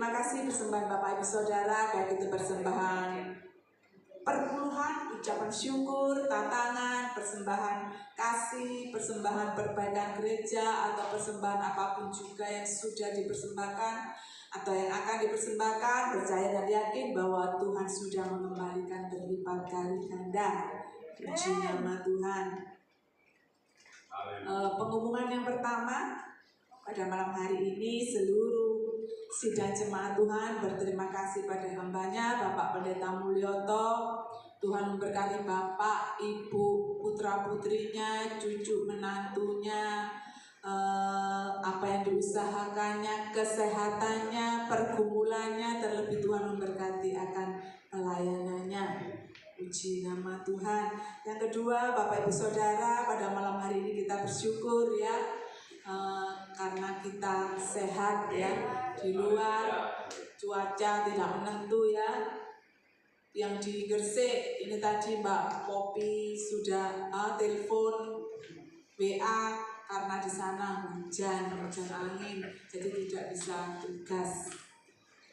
Terima kasih persembahan Bapak Ibu Saudara, baik itu persembahan perpuluhan, ucapan syukur, tantangan, persembahan kasih, persembahan perbaikan gereja, atau persembahan apapun juga yang sudah dipersembahkan atau yang akan dipersembahkan. Percaya dan yakin bahwa Tuhan sudah mengembalikan berlipat kali ganda. Puji nama Tuhan. Pengumuman yang pertama, pada malam hari ini seluruh sidang jemaat Tuhan berterima kasih pada hambanya Bapak Pendeta Mulyoto. Tuhan memberkati Bapak, Ibu, putra-putrinya, cucu menantunya, apa yang diusahakannya, kesehatannya, pergumulannya, terlebih Tuhan memberkati akan pelayanannya. Puji nama Tuhan. Yang kedua, Bapak Ibu Saudara, pada malam hari ini kita bersyukur ya, karena kita sehat ya, di luar cuaca tidak menentu ya. Yang di Gresik ini tadi Mbak Popi sudah telepon WA karena di sana hujan angin, jadi tidak bisa tugas.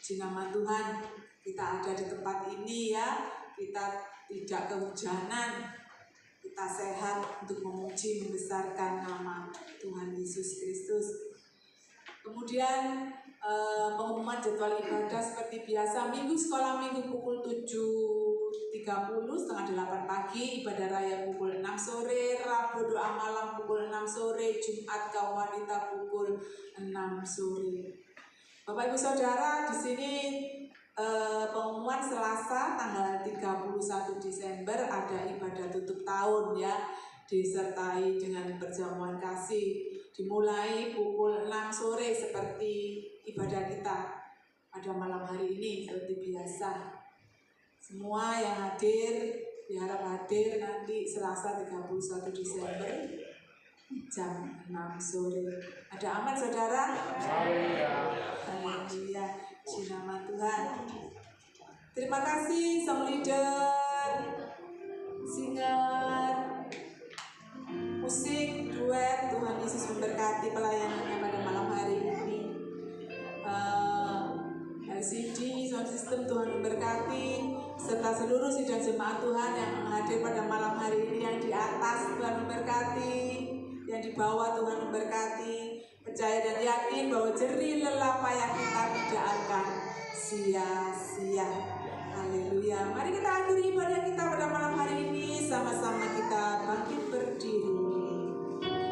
Puji nama Tuhan, kita ada di tempat ini ya, kita tidak kehujanan, kita sehat untuk memuji membesarkan nama Tuhan Yesus Kristus. Kemudian pengumuman jadwal ibadah seperti biasa, Minggu sekolah minggu pukul 7.30 setengah 8 pagi, ibadah raya pukul 6 sore, Rabu doa malam pukul 6 sore, Jumat kaum wanita pukul 6 sore. Bapak Ibu Saudara, di sini pengumuman Selasa tanggal 31 Desember ada ibadah tutup tahun ya, disertai dengan perjamuan kasih, dimulai pukul 6 sore seperti ibadah kita pada malam hari ini seperti biasa. Semua yang hadir diharap hadir nanti Selasa 31 Desember jam 6 sore. Ada aman saudara? Haleluya. Puji nama Tuhan. Terima kasih song leader, singer, musik, duet. Tuhan Yesus memberkati pelayanannya pada malam hari ini. LCD, sound system, Tuhan memberkati, serta seluruh sidang jemaat Tuhan yang hadir pada malam hari ini. Yang di atas Tuhan memberkati, yang di bawah Tuhan memberkati. Percaya dan yakin bahwa jerih lelah payah kita tidak akan sia-sia. Haleluya. Mari kita akhiri ibadah kita pada malam hari ini. Sama-sama kita bangkit berdiri. Amen.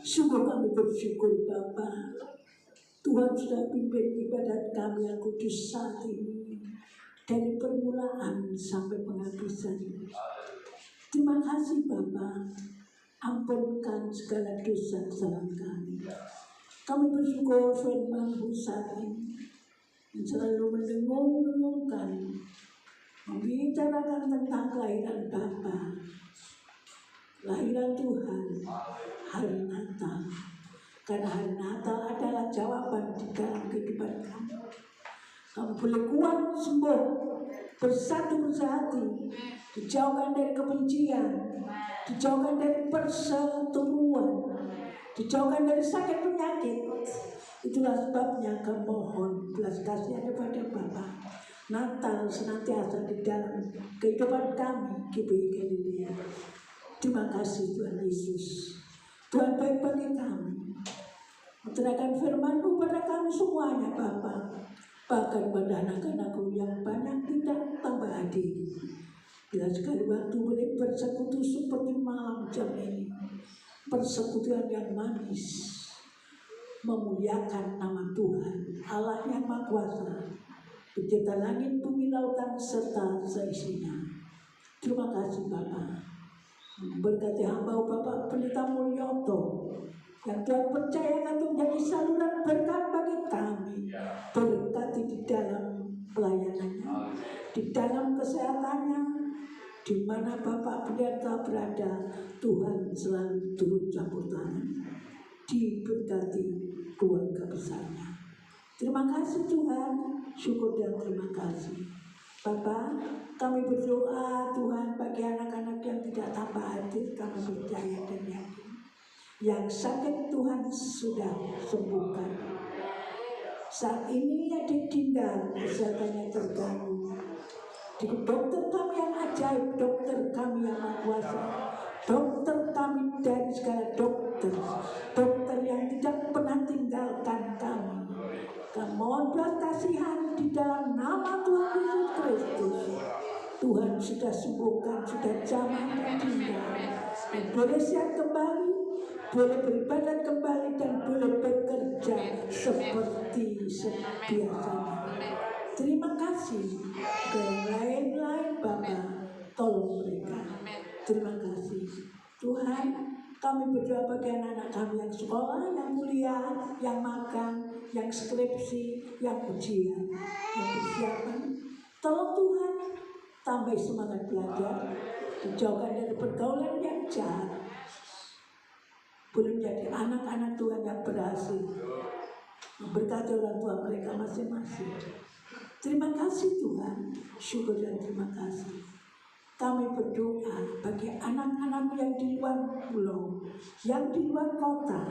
Sungguh kami bersyukur Bapa, Tuhan sudah pimpin ibadat kami yang kudus saat ini dari permulaan sampai penghabisan. Terima kasih Bapa, ampunkan segala dosa kesalahan kami. Kami bersyukur firman-Mu saat ini yang selalu mendengung-dengungkan, membicarakan tentang kelahiran Bapa, kelahiran Tuhan, hari Natal. Karena hari Natal adalah jawaban di dalam kehidupan kami. Kamu boleh kuat, sembuh, bersatu hati, dijauhkan dari kebencian, dijauhkan dari perseteruan, dijauhkan dari sakit penyakit. Itulah sebabnya kami mohon belas kasihan kepada Bapa. Natal senantiasa di dalam kehidupan kami, GPI Galilea. Terima kasih Tuhan Yesus. Tuhan baik bagi kami. Menerangkan firman-Mu pada kami semuanya Bapa. Bahkan pada anak-anak-Mu yang banyak tidak tambah hadir. Bila sekali waktu boleh bersekutu seperti malam jam ini, persekutuan yang manis, memuliakan nama Tuhan, Allah yang Maha Kuasa, pencipta langit, bumi, lautan, serta seisinya. Terima kasih Bapa. Berkati hamba Bapak Pendeta Mulyoto yang Tuhan percayakan untuk menjadi saluran berkat bagi kami. Berkati di dalam pelayanannya, di dalam kesehatannya, di mana Bapak Pendeta berada, Tuhan selalu turun campur tangan. Diberkati keluarga besarnya. Terima kasih Tuhan, syukur dan terima kasih. Bapak, kami berdoa Tuhan bagi anak-anak yang tidak tambah hadir, kami percaya dan yakin. Yang sakit Tuhan sudah sembuhkan. Saat ini adik Dinda kesehatannya terganggu. Dokter kami yang ajaib, dokter kami yang Maha Kuasa, dokter kami dari segala dokter yang tidak pernah tinggalkan kami. Kami mohon belas kasihan di dalam nama Tuhan Yesus Kristus. Tuhan sudah sembuhkan, sudah jamah dan tinggal, dan boleh sehat kembali, boleh beribadat kembali, dan boleh bekerja seperti biasanya. Terima kasih. Ke lain-lain Bapa, tolong mereka. Terima kasih Tuhan. Kami berdoa bagi anak-anak kami yang sekolah, yang kuliah, yang magang, yang skripsi, yang ujian, yang persiapan. Tolong Tuhan, tambah semangat belajar, dijauhkan dari pergaulan yang jahat. Boleh menjadi anak-anak Tuhan yang berhasil, memberkati orang tua mereka masing-masing. Terima kasih Tuhan, syukur dan terima kasih. Kami berdoa bagi anak-anak yang di luar pulau, yang di luar kota,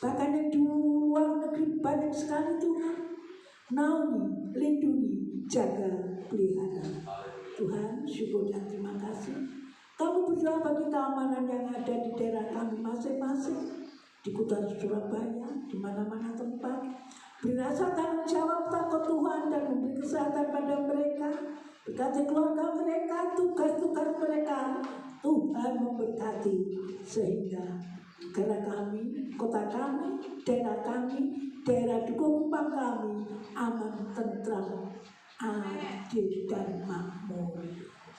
bahkan yang di luar negeri banyak sekali Tuhan. Naungi, lindungi, jaga, pelihara. Tuhan, syukur dan terima kasih. Kami berdoa bagi keamanan yang ada di daerah kami masing-masing, di kota Surabaya, di mana-mana tempat. Berasa tanggung jawab takut Tuhan dan memberi kesehatan pada mereka. Berkati keluarga mereka, tugas-tugas mereka. Tuhan memberkati sehingga negara kami, kota kami, daerah Dukungpang kami aman, tentram, adil dan makmur.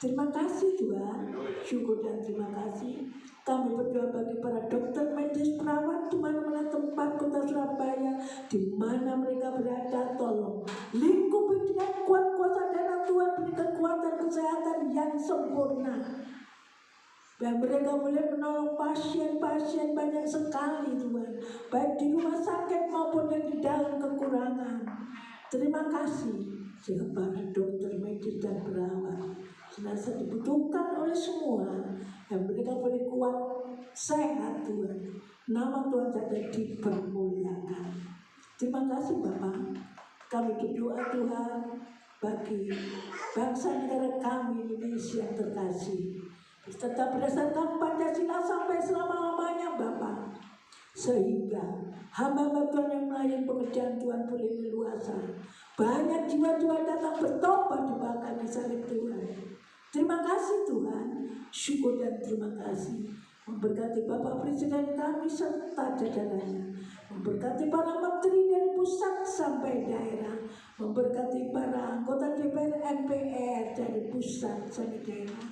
Terima kasih Tuhan, syukur dan terima kasih. Kami berdoa bagi para dokter, medis, perawat di mana-mana tempat kota Surabaya, di mana mereka berada, tolong lingkupi dengan kuat kuasa darah Tuhan, beri kekuatan kesehatan yang sempurna. Dan mereka boleh menolong pasien-pasien banyak sekali Tuhan, baik di rumah sakit maupun yang di dalam kekurangan. Terima kasih sehingga para dokter, medis dan perawat senantiasa dibutuhkan oleh semua, dan mereka boleh kuat, sehat Tuhan. Nama Tuhan saja dipermuliakan. Terima kasih Bapak. Kami berdoa Tuhan bagi bangsa negara kami Indonesia yang terkasih, tetap berdasarkan Pancasila sampai selama-lamanya Bapak, sehingga hamba-hamba Tuhan yang melayani pekerjaan Tuhan boleh leluasa. Banyak jiwa-jiwa datang bertobat dibakar di salib Tuhan. Terima kasih Tuhan, syukur dan terima kasih. memberkati Bapak Presiden kami serta jajarannya, memberkati para menteri dari pusat sampai daerah, memberkati para anggota DPR MPR dari pusat sampai daerah,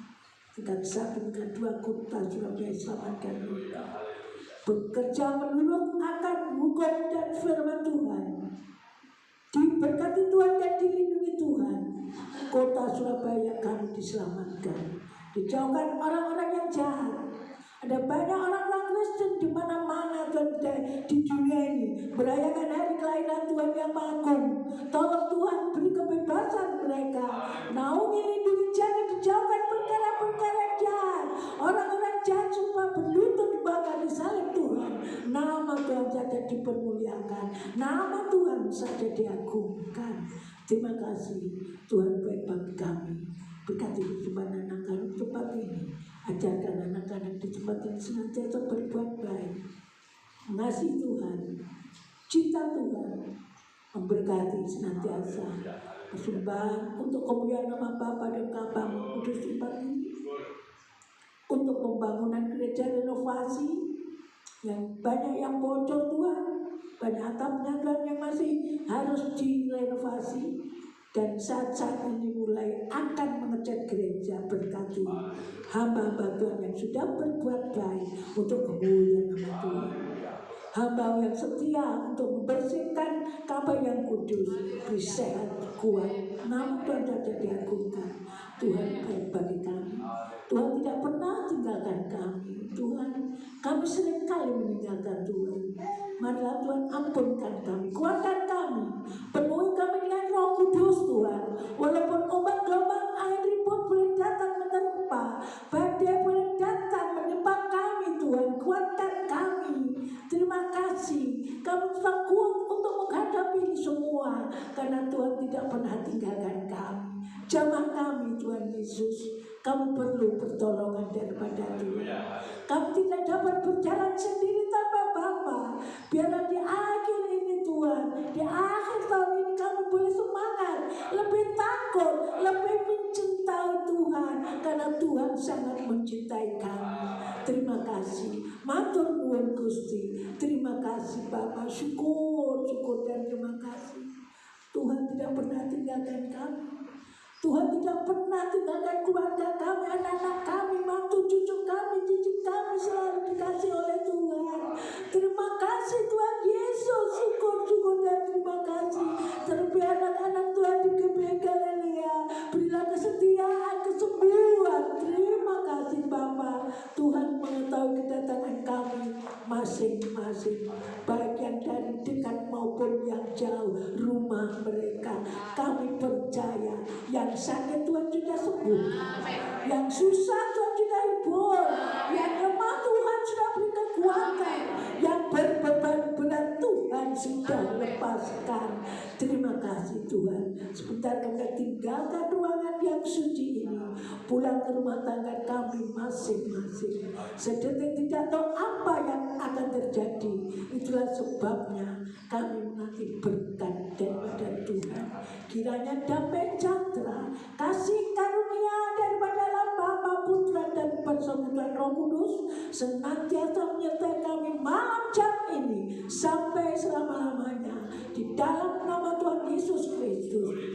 tingkat 1, tingkat 2 kota Surabaya, selamatkan mereka, bekerja menurut akan hukum dan firman Tuhan. Diberkati Tuhan dan dilindungi Tuhan. Kota Surabaya kami diselamatkan, dijauhkan orang-orang yang jahat. Ada banyak orang-orang Kristen di mana-mana Tuhan di dunia ini merayakan hari kelahiran Tuhan yang agung. Tolong Tuhan beri kebebasan mereka. Naungi, lindungi, jaga, dijauhkan perkara-perkara jahat. Orang-orang jahat sumpah berlutut dibakar di salib Tuhan. Nama Tuhan saja dipermuliakan, nama Tuhan saja diagungkan. Terima kasih Tuhan baik bagi kami. Berkati persembahan anak-anak tempat ini. Ajarkan anak-anak di tempat ini senantiasa berbuat baik, mengasihi Tuhan, cinta Tuhan, memberkati senantiasa. Persembahan untuk kemuliaan nama Bapa dan Bapa Kudus tempat ini, untuk pembangunan gereja renovasi yang banyak yang bocor Tuhan, banyak atapnya Tuhan yang masih harus direnovasi. Dan saat-saat ini mulai akan mengecat gereja. Berkati hamba-hamba Tuhan yang sudah berbuat baik untuk kemuliaan nama Tuhan, hamba yang setia untuk membersihkan Ka'bah yang kudus, beri sehat, kuat, nama Tuhan saja diagungkan. Tuhan baik bagi kami, Tuhan tidak pernah tinggalkan kami. Tuhan, kami seringkali meninggalkan Tuhan. Marilah Tuhan ampunkan kami, kuatkan kami, penuhi kami dengan Roh Kudus Tuhan. Walaupun ombak gelombang air ribut boleh datang menerpa, badai boleh datang menimpa kami Tuhan, kuatkan kami. Terima kasih, kami telah kuat untuk menghadapi ini semua, karena Tuhan tidak pernah tinggalkan kami. Jamah kami Tuhan Yesus, kami perlu pertolongan daripada Tuhan. Kami tidak dapat berjalan sendiri tanpa Bapa. Biarlah di akhir ini Tuhan, di akhir tahun ini kami boleh semangat, lebih takut, lebih mencintai Tuhan, karena Tuhan sangat mencintai kami. Terima kasih, matur nuwun Gusti. Terima kasih Bapa, syukur dan terima kasih. Tuhan tidak pernah tinggalkan kami. Tuhan tidak pernah tinggalkan keluarga kami, anak-anak kami, mantu cucu kami, cicit kami selalu dikasih oleh Tuhan. Terima kasih Tuhan Yesus, syukur dan terima kasih. Terlebih anak-anak Tuhan di GBI Galilea, berilah kesetiaan, kesembuhan. Terima kasih Bapa. Tuhan mengetahui kedatangan kami masing-masing, baik yang dari dekat maupun yang jauh, rumah mereka. Kami percaya yang sakit Tuhan sudah sembuh, yang susah Tuhan sudah hibur, yang lemah Tuhan sudah beri kekuatan, yang berbeban berat Tuhan sudah lepaskan. Terima kasih Tuhan. Sebentar kami tinggalkan ruangan yang suci ini, pulang ke rumah tangga kami masing-masing. Sedetik tidak tahu apa yang akan terjadi. Itulah sebabnya kami menanti berkat daripada Tuhan. Kiranya damai sejahtera, kasih karunia daripada Bapa, Putra dan Persekutuan Roh Kudus senantiasa menyertai kami malam jam ini sampai selama-lamanya, di dalam nama Tuhan Yesus Kristus.